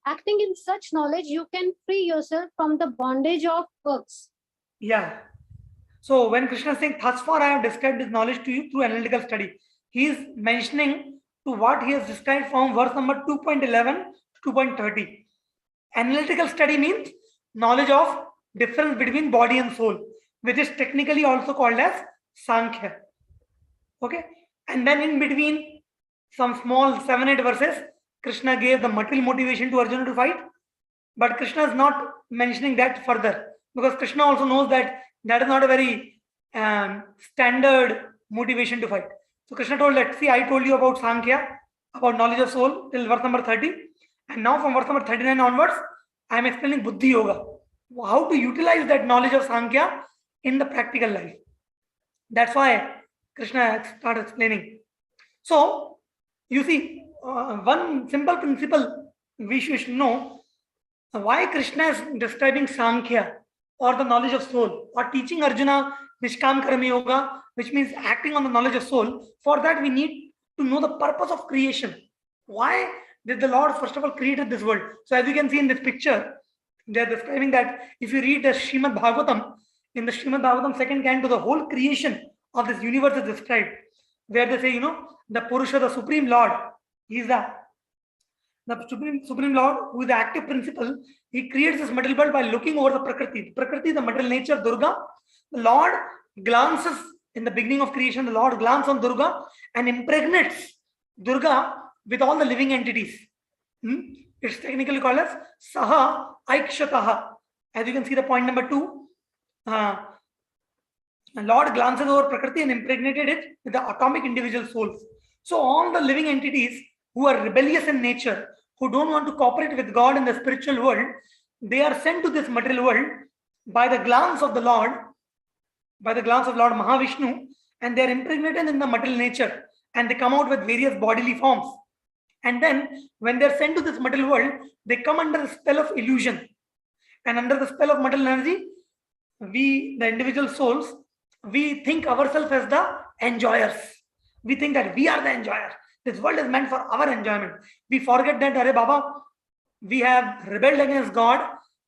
S3: Acting in such knowledge, you can free yourself from the bondage of works.
S1: Yeah. So when Krishna is saying, thus far I have described this knowledge to you through analytical study, he is mentioning to what he has described from verse number 2.11 to 2.30. Analytical study means knowledge of difference between body and soul, which is technically also called as Sankhya. Okay. And then in between some small 7-8 verses, Krishna gave the material motivation to Arjuna to fight. But Krishna is not mentioning that further, because Krishna also knows that that is not a very standard motivation to fight. So Krishna told that, see, I told you about Sankhya, about knowledge of soul till verse number 30. And now from verse number 39 onwards, I am explaining Buddhi Yoga. How to utilize that knowledge of Sankhya in the practical life. That's why Krishna started explaining. So, you see, one simple principle we should know, why Krishna is describing Sankhya or the knowledge of soul, or teaching Arjuna Nishkam Karma Yoga, which means acting on the knowledge of soul. For that we need to know the purpose of creation. Why did the Lord first of all created this world? So as you can see in this picture, they are describing that if you read the Srimad Bhagavatam, in the Srimad Bhagavatam second canto, the whole creation of this universe is described, where they say, the Purusha, the Supreme Lord, he is the Supreme Lord, who is the active principle. He creates this material world by looking over the Prakriti. Prakriti, the material nature, Durga. The Lord glances in the beginning of creation, the Lord glances on Durga and impregnates Durga with all the living entities. It's technically called as Saha Aikshataha. As you can see, the point number 2. Lord glances over Prakriti and impregnated it with the atomic individual souls. So all the living entities who are rebellious in nature, who don't want to cooperate with God in the spiritual world, they are sent to this material world by the glance of the Lord, by the glance of Lord Mahavishnu, and they are impregnated in the material nature, and they come out with various bodily forms. And then when they are sent to this material world, they come under the spell of illusion. And under the spell of material energy, we, the individual souls, we think ourselves as the enjoyers. We think that we are the enjoyer. This world is meant for our enjoyment. We forget that, Hare Baba, we have rebelled against God.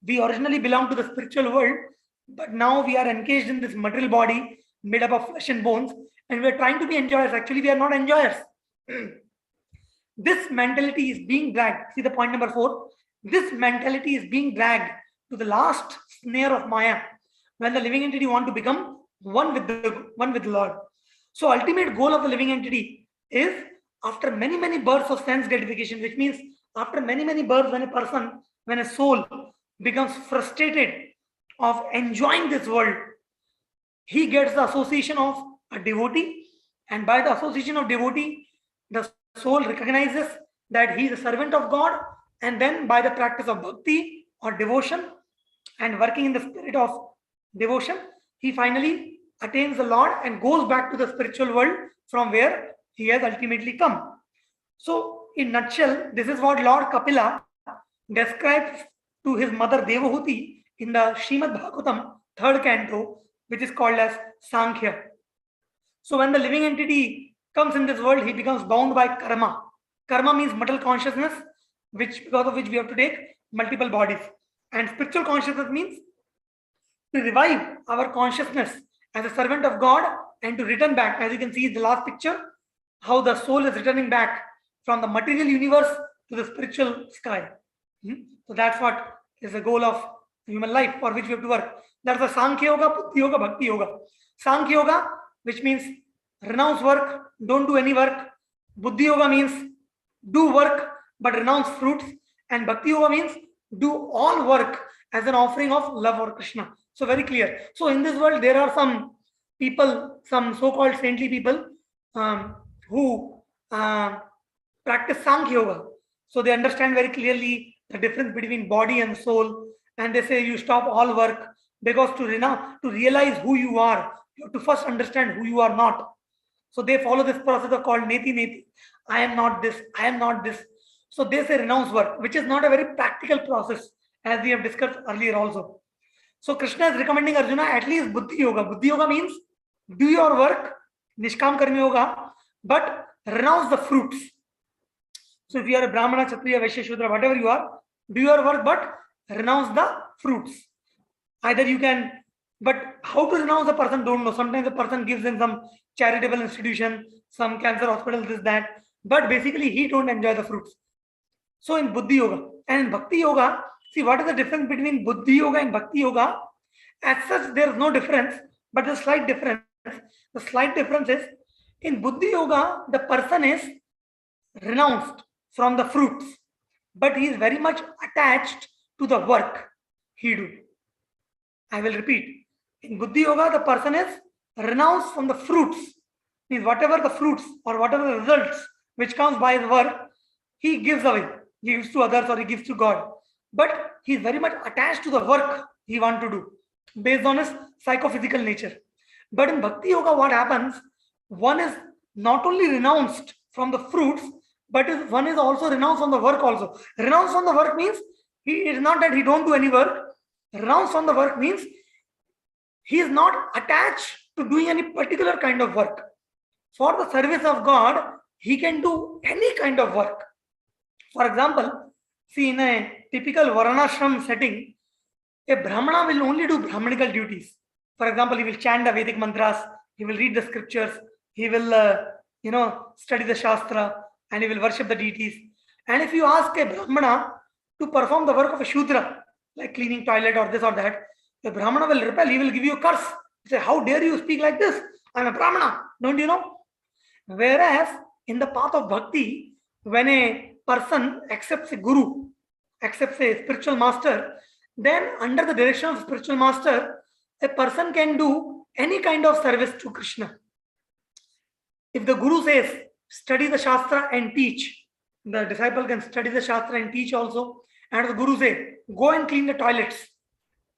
S1: We originally belong to the spiritual world, but now we are engaged in this material body made up of flesh and bones, and we are trying to be enjoyers. Actually, we are not enjoyers. This mentality is being dragged. See the point number 4. This mentality is being dragged to the last snare of Maya, when the living entity want to become one with the Lord. So ultimate goal of the living entity is, after many births of sense gratification, which means after many births, when a soul becomes frustrated of enjoying this world, he gets the association of a devotee, and by the association of devotee, the soul recognizes that he is a servant of God, and then by the practice of bhakti or devotion and working in the spirit of devotion, he finally attains the Lord and goes back to the spiritual world from where he has ultimately come. So in nutshell, this is what Lord Kapila describes to his mother Devahuti in the Srimad Bhagavatam 3rd canto, which is called as Sankhya. So when the living entity comes in this world, he becomes bound by karma. Karma means material consciousness, because of which we have to take multiple bodies. And spiritual consciousness means to revive our consciousness as a servant of God and to return back. As you can see in the last picture, how the soul is returning back from the material universe to the spiritual sky. So that's what is the goal of human life, for which we have to work. That's the Sankhya Yoga, Buddhi Yoga, Bhakti Yoga. Sankhya Yoga, which means renounce work, don't do any work. Buddhi Yoga means do work but renounce fruits. And Bhakti Yoga means do all work as an offering of love for Krishna. So very clear. So in this world, there are some people, some so-called saintly people who practice Sankhya Yoga. So they understand very clearly the difference between body and soul. And they say you stop all work, because to realize who you are, you have to first understand who you are not. So they follow this process of called Neti Neti. I am not this, I am not this. So they say renounce work, which is not a very practical process, as we have discussed earlier also. So Krishna is recommending Arjuna at least Buddhi Yoga. Buddhi Yoga means do your work, Nishkam Karma Yoga, but renounce the fruits. So if you are a Brahmana, Kshatriya, Vaishya, Shudra, whatever you are, do your work but renounce the fruits. Either you can, but how to renounce a person, don't know. Sometimes a person gives in some charitable institution, some cancer hospital, this, that. But basically he don't enjoy the fruits. So in Buddhi Yoga and in Bhakti Yoga, see what is the difference between Buddhi Yoga and Bhakti Yoga? As such, there is no difference, but the slight difference. The slight difference is, in Buddhi Yoga, the person is renounced from the fruits, but he is very much attached to the work he do. I will repeat. In Buddhi Yoga, the person is renounced from the fruits. Means whatever the fruits or whatever the results which comes by his work, he gives away. He gives to others or he gives to God. But he is very much attached to the work he wants to do based on his psychophysical nature. But in Bhakti Yoga, what happens? One is not only renounced from the fruits, but one is also renounced from the work also. Renounced from the work means it is not that he don't do any work. Renounced from the work means he is not attached to doing any particular kind of work. For the service of God, he can do any kind of work. For example, see, in a typical Varanashram setting, a Brahmana will only do Brahmanical duties. For example, he will chant the Vedic mantras, he will read the scriptures, he will, study the Shastra, and he will worship the deities. And if you ask a Brahmana to perform the work of a Shudra, like cleaning toilet or this or that, the Brahmana will repel, he will give you a curse. He say, how dare you speak like this? I'm a Brahmana, don't you know? Whereas in the path of bhakti, when a person accepts a guru, accepts a spiritual master, then under the direction of spiritual master, a person can do any kind of service to Krishna. If the guru says, study the Shastra and teach, the disciple can study the Shastra and teach also. And the guru says, go and clean the toilets.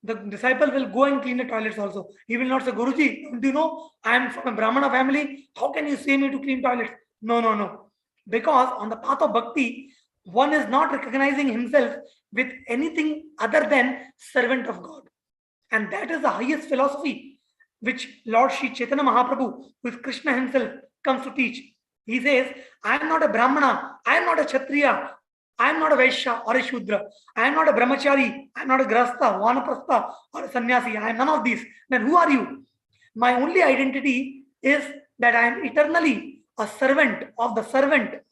S1: the disciple will go and clean the toilets also. He will not say, Guruji, don't you know I am from a Brahmana family? How can you say me to clean toilets? No, no, no. Because on the path of bhakti, one is not recognizing himself with anything other than servant of God. And that is the highest philosophy which Lord Sri Chaitanya Mahaprabhu, who is Krishna himself, comes to teach. He says, I am not a Brahmana, I am not a Kshatriya, I am not a Vaishya or a Shudra, I am not a Brahmachari, I am not a Grasta, Vanaprastha or a Sannyasi, I am none of these. Then who are you? My only identity is that I am eternally a servant of the servant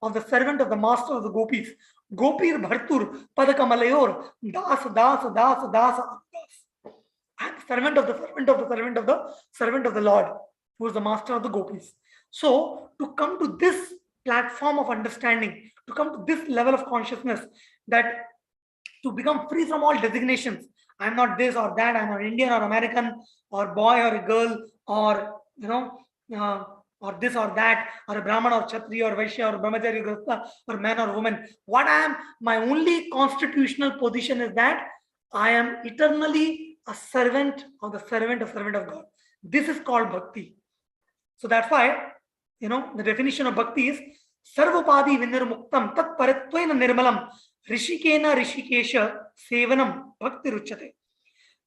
S1: of the master of the gopis. Gopir Bhartur Padakamalayur Das Das Das Das Das. I am servant of the servant of the servant of the servant of the Lord, who is the master of the gopis. So to come to this platform of understanding, to come to this level of consciousness, that to become free from all designations, I'm not this or that, I'm an Indian or American or boy or a girl or or this or that, or a Brahman or Kshatriya or Vaishya or Brahmachari or Grasta or man or woman. What I am, my only constitutional position is that I am eternally a servant of God. This is called bhakti. So that's why, the definition of bhakti is Sarvapadi Vinirmuktam Tat Paratvena Nirmalam Rishikena Rishikesha Sevanam Bhakti Ruchate.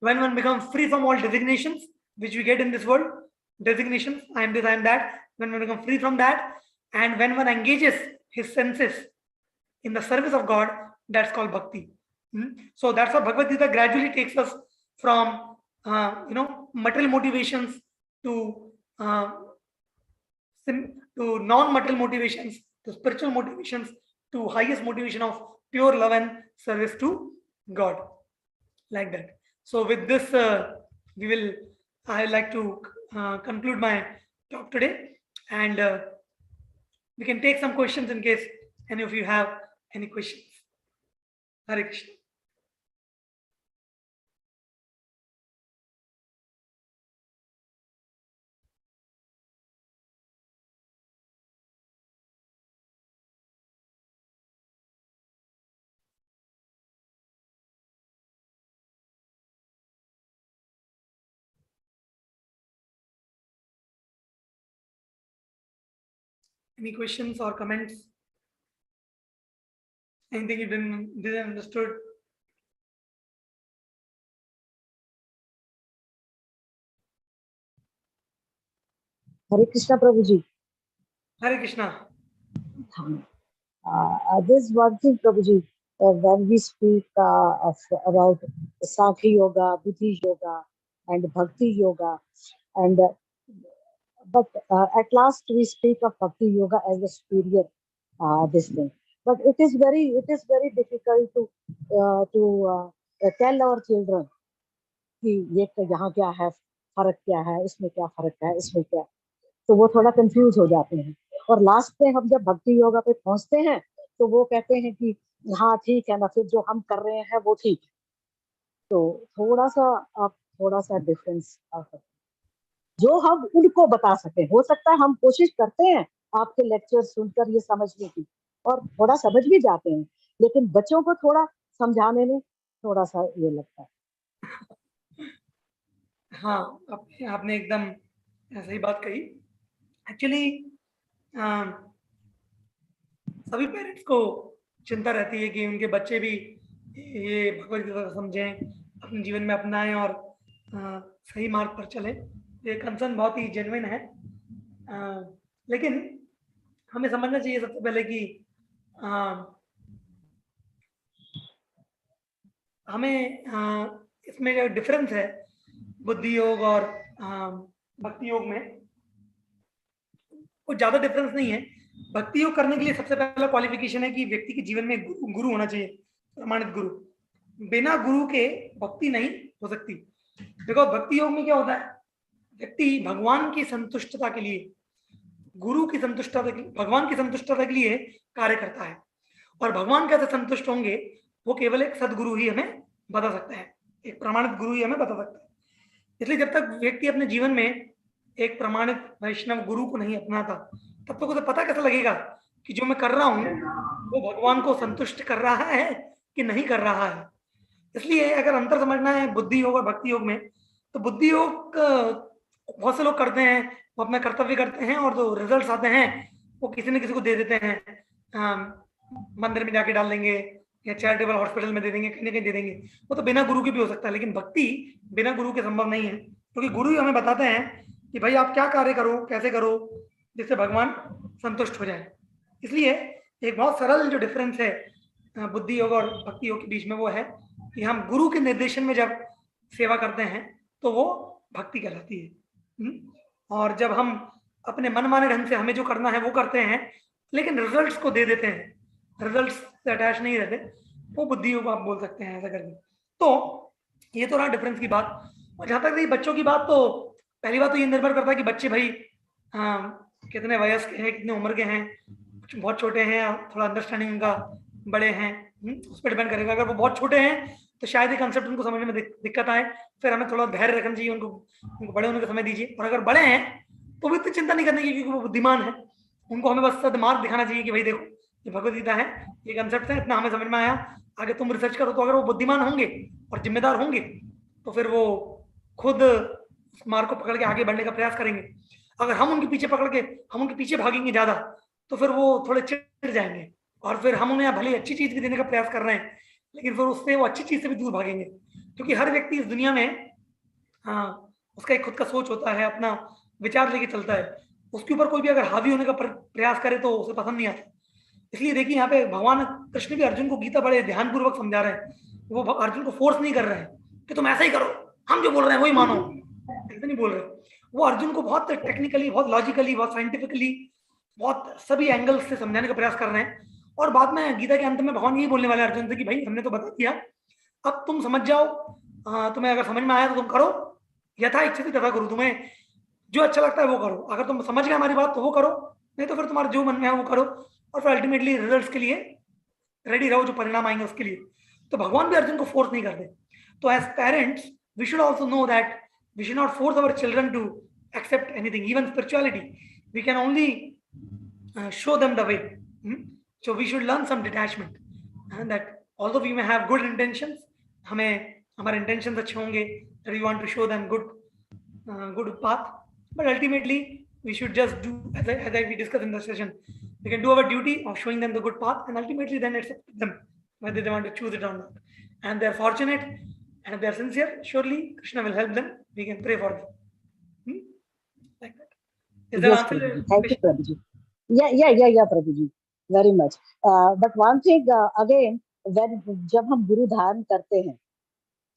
S1: When one becomes free from all designations, which we get in this world, designations, I am this, I am that, when one becomes free from that, and when one engages his senses in the service of God, that's called bhakti. So that's how Bhagavad-Gita gradually takes us from material motivations to non-material motivations, to spiritual motivations, to highest motivation of pure love and service to God, like that. So with this, I like to conclude my talk today, and we can take some questions in case any of you have any questions. Hare Krishna. Any questions or comments? Anything you didn't understood?
S5: Hare Krishna, Prabhuji.
S1: Hare Krishna.
S5: There's one thing, Prabhuji, when we speak about Sankhya Yoga, Buddhi Yoga, and Bhakti Yoga, and but at last we speak of Bhakti Yoga as the superior this thing. But it is very difficult to tell our children कि ये यहाँ क्या है, फर्क क्या है, इसमें क्या फर्क है, इसमें क्या, तो वो थोड़ा कंफ्यूज हो जाते हैं. और लास्ट में हम जब भक्ति योगा पे पहुंचते हैं तो वो कहते हैं कि हाँ ठीक है ना, फिर जो हम कर रहे हैं वो ठीक है. तो थोड़ा सा डिफरेंस आ सकता है जो हम उनको बता सके. हो सकता है हम कोशिश करते हैं आपके लेक्चर सुनकर ये समझने की, और थोड़ा समझ भी जाते हैं, लेकिन बच्चों को थोड़ा समझाने में थोड़ा सा ये लगता है.
S1: हाँ, आपने एकदम सही बात कही. एक्चुअली सभी पेरेंट्स को चिंता रहती है कि उनके बच्चे भी ये भगवद गीता समझें, अपने जीवन में अपनाएं और सही मार्ग पर चले. ये कंसर्न बहुत ही जेन्युइन है. लेकिन हमें समझना चाहिए सबसे पहले कि हमें इसमें जो डिफरेंस है बुद्धि योग और भक्ति योग में, कोई ज्यादा डिफरेंस नहीं है. भक्ति योग करने के लिए सबसे पहला क्वालिफिकेशन है कि व्यक्ति के जीवन में गुरु होना चाहिए, प्रमाणित गुरु. बिना गुरु के भक्ति नहीं हो सकती. देखो भक्ति योग में क्या होता है, व्यक्ति भगवान की संतुष्टता के लिए, गुरु की संतुष्टता के लिए, भगवान की संतुष्टता के लिए कार्य करता है. और भगवान कैसे संतुष्ट होंगे वो केवल एक सदगुरु ही हमें बता सकता है, एक प्रमाणित गुरु ही हमें बता सकता है. इसलिए जब तक व्यक्ति अपने जीवन में एक प्रमाणित वैष्णव गुरु को नहीं अपनाता, तब तक उसे पता कैसे लगेगा कि जो मैं कर रहा हूं वो भगवान को संतुष्ट कर रहा है कि नहीं कर रहा है. इसलिए अगर अंतर समझना है बुद्धि योग और भक्ति योग में, तो बुद्धि योग बहुत से लोग करते हैं, वो अपना कर्तव्य करते हैं और जो रिजल्ट्स आते हैं वो किसी न किसी को दे देते हैं, मंदिर में जाके डाल देंगे या चैरिटेबल हॉस्पिटल में दे देंगे, कहीं ना कहीं दे देंगे। वो तो बिना गुरु के भी हो सकता है, लेकिन भक्ति बिना गुरु के संभव नहीं है, क्योंकि गुरु ही हमें बताते हैं कि भाई आप क्या कार्य करो, कैसे करो, जिससे भगवान संतुष्ट हो जाए। इसलिए एक बहुत सरल जो डिफरेंस है बुद्धि योग और भक्ति योग के बीच में वो है कि हम गुरु के निर्देशन में जब सेवा करते हैं तो वो भक्ति कहलाती है। और जब हम अपने मनमाने ढंग से हमें जो करना है वो करते हैं, लेकिन रिजल्ट्स को दे देते हैं, रिजल्ट्स से अटैच नहीं रहते, वो बुद्धि योग आप बोल सकते हैं ऐसा करके। तो ये तो रहा डिफरेंस की बात। और जहाँ तक रही बच्चों की बात, तो पहली बात तो ये निर्भर करता है कि बच्चे भाई कितने वयस्क हैं, कितने उम्र के हैं, बहुत छोटे हैं, थोड़ा अंडरस्टैंडिंग उनका बड़े हैं, उस पर डिपेंड करेगा। अगर वो बहुत छोटे हैं तो शायद ये कंसेप्ट उनको समझने में दिक्कत आए, फिर हमें थोड़ा धैर्य रखना चाहिए, उनको बड़े होने का समय दीजिए। और अगर बड़े हैं तो भी इतनी चिंता नहीं करने की, क्योंकि वो बुद्धिमान है, उनको हमें बस सदमार्ग दिखाना चाहिए कि भाई देखो ये भगवद गीता है, ये कंसेप्ट है, इतना हमें समझ में आया, आगे तुम रिसर्च करो। तो अगर वो बुद्धिमान होंगे और जिम्मेदार होंगे तो फिर वो खुद मार्ग को पकड़ के आगे बढ़ने का प्रयास करेंगे। अगर हम उनके पीछे पकड़ के हम उनके पीछे भागेंगे ज्यादा तो फिर वो थोड़े चिढ़ जाएंगे, और फिर हम उन्हें भले अच्छी चीज भी देने का प्रयास कर रहे हैं, लेकिन फिर उससे वो अच्छी चीज से भी दूर भागेंगे। क्योंकि हर व्यक्ति इस दुनिया में उसका एक खुद का सोच होता है, अपना विचार लेके चलता है, उसके ऊपर कोई भी अगर हावी होने का प्रयास करे तो उसे पसंद नहीं आता। इसलिए देखिए यहाँ पे भगवान कृष्ण भी अर्जुन को गीता बड़े ध्यानपूर्वक समझा रहे हैं। वो अर्जुन को फोर्स नहीं कर रहे हैं कि तुम ऐसा ही करो, हम जो बोल रहे हैं वही मानो, ऐसा नहीं बोल रहे। वो अर्जुन को बहुत टेक्निकली, बहुत लॉजिकली, बहुत साइंटिफिकली, बहुत सभी एंगल्स से समझाने का प्रयास कर रहे हैं। और बाद में गीता के अंत में भगवान यही बोलने वाले अर्जुन से कि भाई हमने तो बता दिया, अब तुम समझ जाओ, तुम्हें अगर समझ में आया तो तुम करो, यथा इच्छति तथा करो, तुम्हें जो अच्छा लगता है वो करो। अगर तुम समझ गए हमारी बात तो वो करो, नहीं तो फिर तुम्हारा जो मन में है वो करो, और फिर अल्टीमेटली रिजल्ट्स के लिए रेडी रहो, जो परिणाम आएंगे उसके लिए। तो भगवान भी अर्जुन को फोर्स नहीं करते। तो as parents we should also know that we should not force our children to accept anything, even spirituality. We can only show them the way. So we should learn some detachment, and that although we may have good intentions, हमें हमारे intentions अच्छे होंगे, that we want to show them good path, but ultimately we should just do as we discussed in the session, we can do our duty of showing them the good path, and ultimately then it's up to them whether they want to choose it or not. And they're fortunate, and if they're sincere, surely Krishna will help them. We can pray for them. Like that. Is that
S5: Yes,
S1: answer?
S5: Prabhuji. Thank you, Prabhuji. Yeah, Prabhuji. Very much. But one thing again, जब हम गुरु धारण करते हैं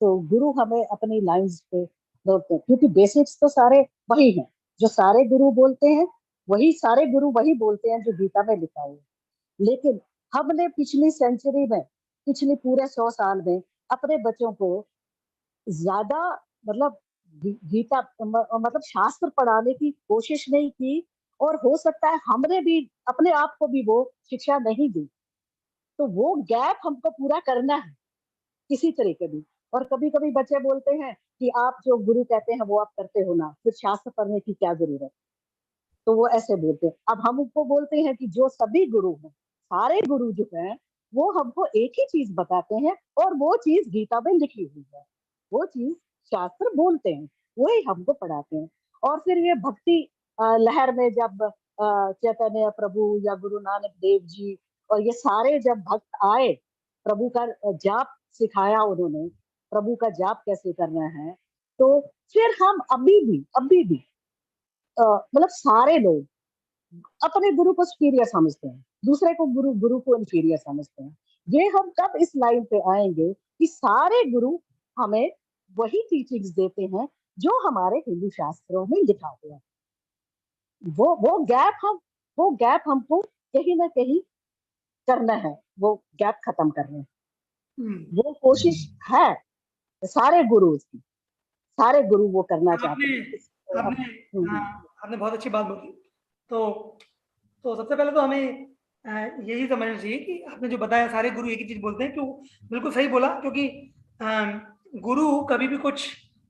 S5: तो गुरु हमें अपनी lines पे रोकते हैं, क्योंकि बेसिक्स तो सारे वही हैं जो सारे गुरु बोलते हैं, वही सारे गुरु वही बोलते हैं जो गीता में लिखा हुआ है। लेकिन हमने पिछली सेंचुरी में, पिछले पूरे 100 साल में अपने बच्चों को ज्यादा मतलब गीता मतलब शास्त्र पढ़ाने की कोशिश नहीं की, और हो सकता है हमने भी अपने आप को भी वो शिक्षा नहीं दी। तो वो गैप हमको पूरा करना है किसी तरीके भी। और कभी कभी बच्चे बोलते हैं कि आप जो गुरु कहते हैं वो आप करते हो ना, फिर शास्त्र पढ़ने की क्या जरूरत, तो वो ऐसे बोलते हैं। अब हम उनको बोलते हैं कि जो सभी गुरु हैं, सारे गुरु जो हैं वो हमको एक ही चीज बताते हैं, और वो चीज गीता में लिखी हुई है, वो चीज शास्त्र बोलते हैं, वही हमको पढ़ाते हैं। और फिर ये भक्ति लहर में जब चैतन्य प्रभु या गुरु नानक देव जी और ये सारे जब भक्त आए, प्रभु का जाप सिखाया उन्होंने, प्रभु का जाप कैसे करना है, तो फिर हम अभी भी मतलब सारे लोग अपने गुरु को सुपीरियर समझते हैं, दूसरे को गुरु को इन्फीरियर समझते हैं। ये हम कब इस लाइन पे आएंगे कि सारे गुरु हमें वही टीचिंग्स देते हैं जो हमारे हिंदू शास्त्रों में लिखा हुआ है। वो गैप हमको कहीं ना कहीं करना है, वो गैप खत्म करना है। वो कोशिश है सारे गुरु की, सारे गुरु वो करना चाहते हैं।
S1: आपने बहुत अच्छी बात बोली। तो सबसे पहले तो हमें यही समझना चाहिए कि आपने जो बताया सारे गुरु एक ही चीज बोलते हैं, क्यों बिल्कुल सही बोला, क्योंकि गुरु कभी भी कुछ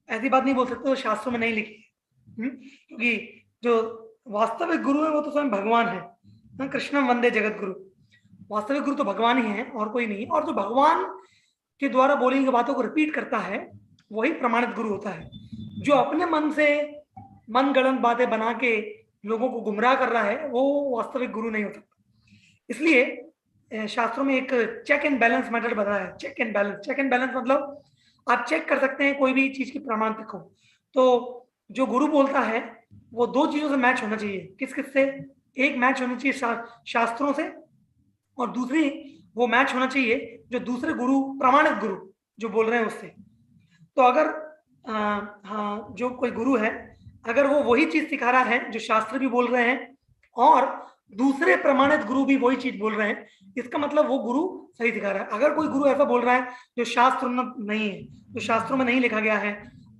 S1: ऐसी बात नहीं बोल सकते जो शास्त्रों में नहीं लिखी है। क्योंकि जो वास्तविक गुरु है वो तो स्वयं भगवान है। कृष्णम वंदे जगत गुरु, वास्तविक गुरु तो भगवान ही है और कोई नहीं। और जो भगवान के द्वारा बोली गई बातों को रिपीट करता है वही प्रमाणित गुरु होता है। जो अपने मन से मन गढ़ंत बातें बना के लोगों को गुमराह कर रहा है वो वास्तविक गुरु नहीं हो सकता। इसलिए शास्त्रों में एक चेक एंड बैलेंस मेथड बताया है। चेक एंड बैलेंस मतलब आप चेक कर सकते हैं कोई भी चीज की प्रमाणिक हो तो जो गुरु बोलता है वो दो चीजों से मैच होना चाहिए। किस किस से? एक मैच होना चाहिए शास्त्रों से, और दूसरी वो मैच होना चाहिए जो दूसरे गुरु प्रमाणित गुरु जो बोल रहे हैं उससे। तो अगर हाँ जो कोई गुरु है अगर वो वही चीज सिखा रहा है जो शास्त्र भी बोल रहे हैं और दूसरे प्रमाणित गुरु भी वही चीज बोल रहे हैं, इसका मतलब वो गुरु सही सिखा रहा है। अगर कोई गुरु ऐसा बोल रहा है जो शास्त्र नहीं है, जो शास्त्रों में नहीं लिखा गया है,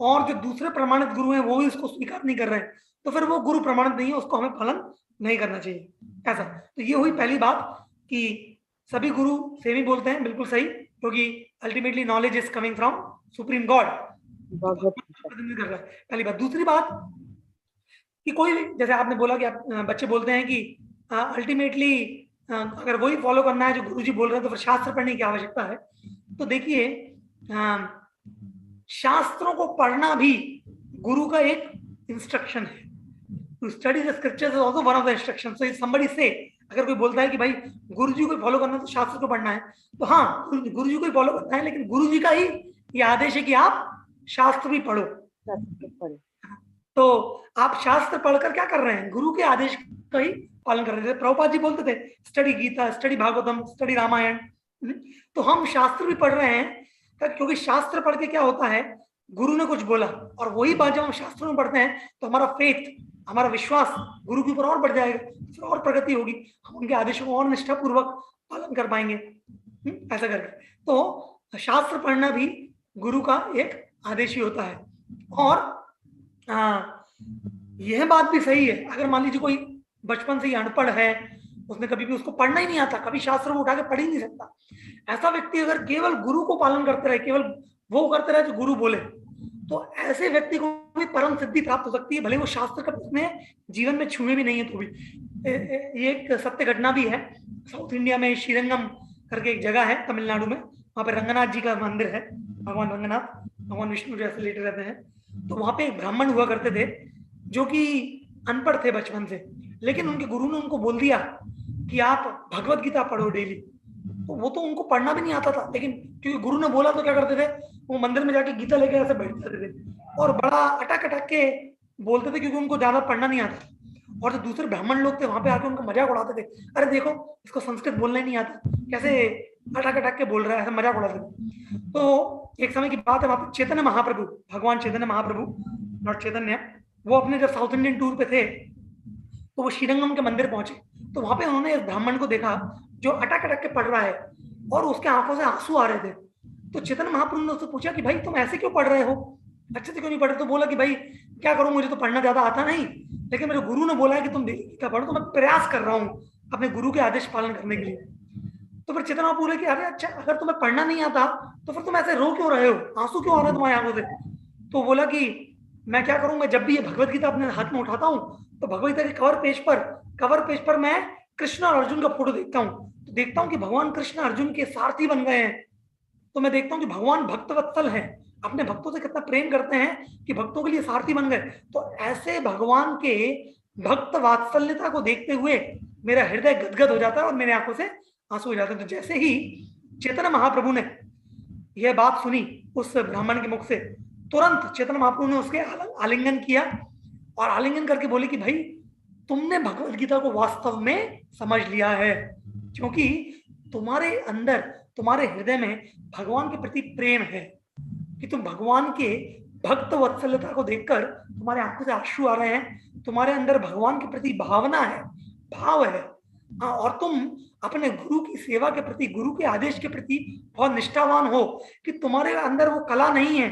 S1: और जो दूसरे प्रमाणित गुरु हैं वो भी इसको स्वीकार नहीं कर रहे हैं, तो फिर वो गुरु प्रमाणित नहीं है, उसको हमें पालन नहीं करना चाहिए। ऐसा तो ये हुई पहली बात कि सभी गुरु सेम ही बोलते हैं, बिल्कुल सही, क्योंकि ultimately knowledge is coming from supreme God. पहली बात। दूसरी बात कि कोई जैसे आपने बोला कि आप बच्चे बोलते हैं कि अल्टीमेटली अगर वही फॉलो करना है जो गुरुजी बोल रहे हैं तो फिर शास्त्र पढ़ने की आवश्यकता है। तो देखिए शास्त्रों को पढ़ना भी गुरु का एक इंस्ट्रक्शन है। To study the scriptures is also one of the instruction. So somebody से अगर कोई बोलता है कि भाई गुरुजी को फॉलो करना है तो शास्त्र को पढ़ना है, तो हाँ गुरुजी को ही फॉलो करना है, लेकिन गुरुजी का ही ये आदेश है कि आप शास्त्र भी पढ़ो। तो आप शास्त्र पढ़कर क्या कर रहे हैं? गुरु के आदेश का ही पालन कर रहे थे। प्रभुपाद जी बोलते थे study Gita, study Bhagavatam, study Ramayana. तो हम शास्त्र भी पढ़ रहे हैं क्योंकि शास्त्र पढ़ के क्या होता है, गुरु ने कुछ बोला और वही बात जब हम शास्त्रों में पढ़ते हैं तो हमारा फेथ, हमारा विश्वास गुरु के ऊपर और बढ़ जाएगा, फिर और प्रगति होगी, हम उनके आदेशों को और निष्ठापूर्वक पालन कर पाएंगे ऐसा करके। तो शास्त्र पढ़ना भी गुरु का एक आदेश ही होता है। और यह बात भी सही है, अगर मान लीजिए कोई बचपन से ही अनपढ़ है, उसने कभी भी उसको पढ़ना ही नहीं आता, कभी शास्त्र को उठा के पढ़ ही नहीं सकता, ऐसा व्यक्ति अगर केवल गुरु को पालन करते रहे, केवल वो करते रहे जो गुरु बोले, तो ऐसे व्यक्ति को भी परम सिद्धि प्राप्त हो सकती है, भले वो शास्त्र का उसने जीवन में छुए भी नहीं है तो भी। ये एक सत्य घटना भी है। साउथ इंडिया में श्रीरंगम करके एक जगह है तमिलनाडु में, वहां पे रंगनाथ जी का मंदिर है, भगवान रंगनाथ, भगवान विष्णु जैसे लेटे रहते हैं। तो वहां पे एक ब्राह्मण हुआ करते थे जो कि अनपढ़ थे बचपन से, लेकिन उनके गुरु ने उनको बोल दिया कि आप भगवद गीता पढ़ो डेली। तो वो तो उनको पढ़ना भी नहीं आता था, लेकिन क्योंकि गुरु ने बोला तो क्या करते थे, वो मंदिर में जाके गीता लेके ऐसे बैठ जाते थे और बड़ा अटक अटक के बोलते थे, क्योंकि उनको ज्यादा पढ़ना नहीं आता। और जो दूसरे ब्राह्मण लोग थे वहां पे आके उनका मजाक उड़ाते थे, अरे देखो इसको संस्कृत बोलना ही नहीं आता, कैसे अटक अटक के बोल रहा है, ऐसा मजाक उड़ाते थे। तो एक समय की बात है, वहां पे चैतन्य महाप्रभु, भगवान चैतन्य महाप्रभु, नॉट चैतन्य, वो अपने जब साउथ इंडियन टूर पे थे तो वो श्रीरंगम के मंदिर पहुंचे। तो वहां पे उन्होंने इस ब्राह्मण को देखा जो अटक अटक के पढ़ रहा है और उसके आंखों से आंसू आ रहे थे। तो चैतन्य महाप्रभु ने उससे पूछा कि भाई तुम ऐसे क्यों पढ़ रहे हो, अच्छे से क्यों नहीं पढ़ रहे? तो बोला कि भाई क्या करूं, मुझे तो पढ़ना ज्यादा आता नहीं, लेकिन मेरे गुरु ने बोला है कि तुम गीता पढ़ो, तो मैं प्रयास कर रहा हूँ अपने गुरु के आदेश पालन करने के लिए। तो फिर चैतन्य महाप्रभु बोले कि अरे अच्छा, अगर तुम्हें पढ़ना नहीं आता तो फिर तुम ऐसे रो क्यों रहे हो, आंसू क्यों आ रहे हैं तुम्हारी आंखों से? तो बोला कि मैं क्या करूं, मैं जब भी ये भगवद गीता अपने हाथ में उठाता हूँ तो भगवद गीता के कवर पेज पर मैं कृष्ण और अर्जुन का फोटो देखता हूँ, तो देखता हूँ कि भगवान कृष्ण अर्जुन के सारथी बन गए हैं। तो मैं देखता हूँ कि भगवान भक्तवत्सल है, अपने भक्तों से कितना प्रेम करते हैं कि भक्तों के लिए सारथी बन गए। तो ऐसे भगवान के भक्त वात्सल्यता को देखते हुए मेरा हृदय गदगद हो जाता है और मेरी आंखों से आंसू हो जाते हैं। तो जैसे ही चैतन्य महाप्रभु ने यह बात सुनी उस ब्राह्मण के मुख से, तुरंत चैतन्य महाप्रभु ने उसके आलिंगन किया और आलिंगन करके बोले कि भाई तुमने भगवद गीता को वास्तव में समझ लिया है, क्योंकि तुम्हारे अंदर, तुम्हारे हृदय में भगवान के प्रति प्रेम है, कि तुम भगवान के भक्त वत्सल्यता को देखकर तुम्हारे आंखों से आंसू आ रहे हैं, तुम्हारे अंदर भगवान के प्रति भावना है, भाव है, और तुम अपने गुरु की सेवा के प्रति, गुरु के आदेश के प्रति बहुत निष्ठावान हो, कि तुम्हारे अंदर वो कला नहीं है,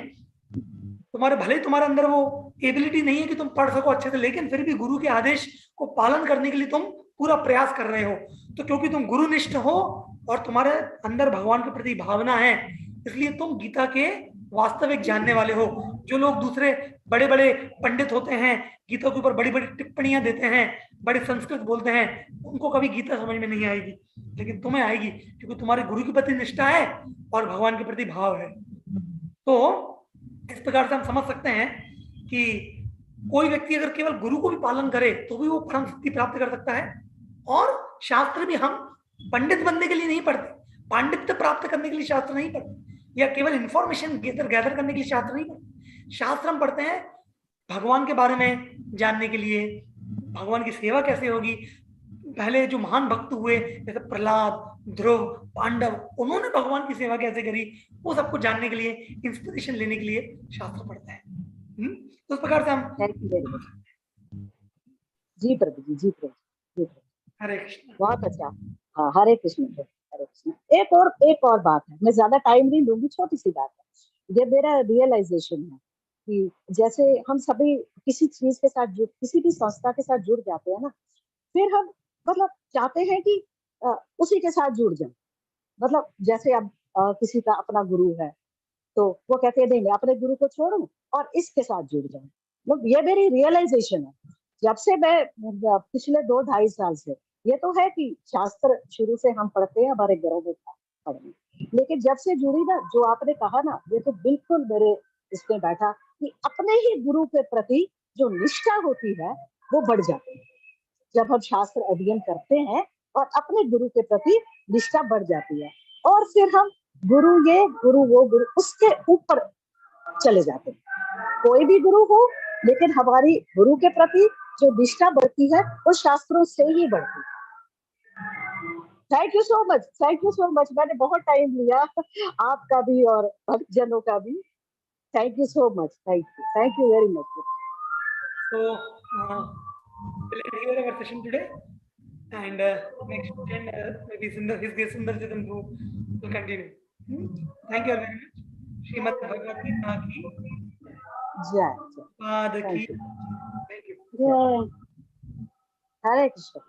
S1: भले तुम्हारे अंदर वो एबिलिटी नहीं है कि तुम पढ़ सको अच्छे से, लेकिन फिर भी गुरु के आदेश को पालन करने के लिए तुम पूरा प्रयास कर रहे हो। तो क्योंकि तुम गुरुनिष्ठ हो और तुम्हारे अंदर भगवान के प्रति भावना है, इसलिए तुम गीता के वास्तविक जानने वाले हो। जो लोग दूसरे बड़े बड़े पंडित होते हैं, गीता के ऊपर बड़ी बड़ी टिप्पणियां देते हैं, बड़े संस्कृत बोलते हैं, उनको कभी गीता समझ में नहीं आएगी, लेकिन तुम्हें आएगी, क्योंकि तुम्हारे गुरु के प्रति निष्ठा है और भगवान के प्रति भाव है। तो इस प्रकार से हम समझ सकते हैं कि कोई व्यक्ति अगर केवल गुरु को भी पालन करे तो भी वो परम सिद्धि प्राप्त कर सकता है। और शास्त्र भी हम पंडित बनने के लिए नहीं पढ़ते, पांडित्य प्राप्त करने के लिए शास्त्र नहीं पढ़ते, या केवल इंफॉर्मेशन गैदर करने के लिए शास्त्र नहीं पढ़ते। शास्त्र हम पढ़ते हैं भगवान के बारे में जानने के लिए, भगवान की सेवा कैसे होगी। पहले जो महान भक्त हुए जैसे प्रहलाद, ध्रुव, पांडव, उन्होंने भगवान की सेवा कैसे करी, वो सबको जानने के लिए, इंस्पिरेशन लेने के लिए शास्त्र पढ़ते हैं। तो उस प्रकार से हम
S5: थैंक यू वेरी मच। जी प्रभु जी, जी प्रभु जी, प्रभु
S1: हरे कृष्ण।
S5: बहुत अच्छा। हाँ, हरे कृष्ण प्रभु, हरे कृष्ण। एक और बात है, मैं ज्यादा टाइम नहीं लूंगी, छोटी सी बात है। ये मेरा रियलाइजेशन है कि जैसे हम सभी किसी चीज के साथ किसी भी संस्था के साथ जुड़ जाते हैं ना, फिर हम मतलब चाहते हैं कि उसी के साथ जुड़ जाए। मतलब जैसे अब किसी का अपना गुरु है तो वो कहते हैं नहीं, मैं अपने गुरु को छोड़ूं और इसके साथ जुड़ जाऊं। मतलब ये मेरी रियलाइजेशन है जब से मैं पिछले 2-2.5 साल से। ये तो है कि शास्त्र शुरू से हम पढ़ते हैं, हमारे घरों में पढ़ने, लेकिन जब से जुड़ी ना, जो आपने कहा ना, ये तो बिल्कुल मेरे इसमें बैठा कि अपने ही गुरु के प्रति जो निष्ठा होती है वो बढ़ जाती है। जब हम शास्त्र अध्ययन करते हैं और अपने गुरु के प्रति निष्ठा बढ़ जाती है, और फिर हम गुरु ये गुरु वो गुरु उसके ऊपर चले जाते हैं। कोई भी गुरु हो, लेकिन हमारी गुरु के प्रति जो निष्ठा बढ़ती है वो शास्त्रों से ही बढ़ती है। Thank you so much, thank you so much. मैंने बहुत टाइम लिया आपका भी और भक्तजनों का भी। Thank you so much, thank you very much.
S1: So we'll end here our session today, and next weekend maybe his guest Sundar Chetan will continue. Thank you very much. Srimad Bhagavad Gita ki
S5: जय जय,
S1: पाद की।
S5: Thank you.
S1: Thank you.
S5: जय, हरे कृष्ण।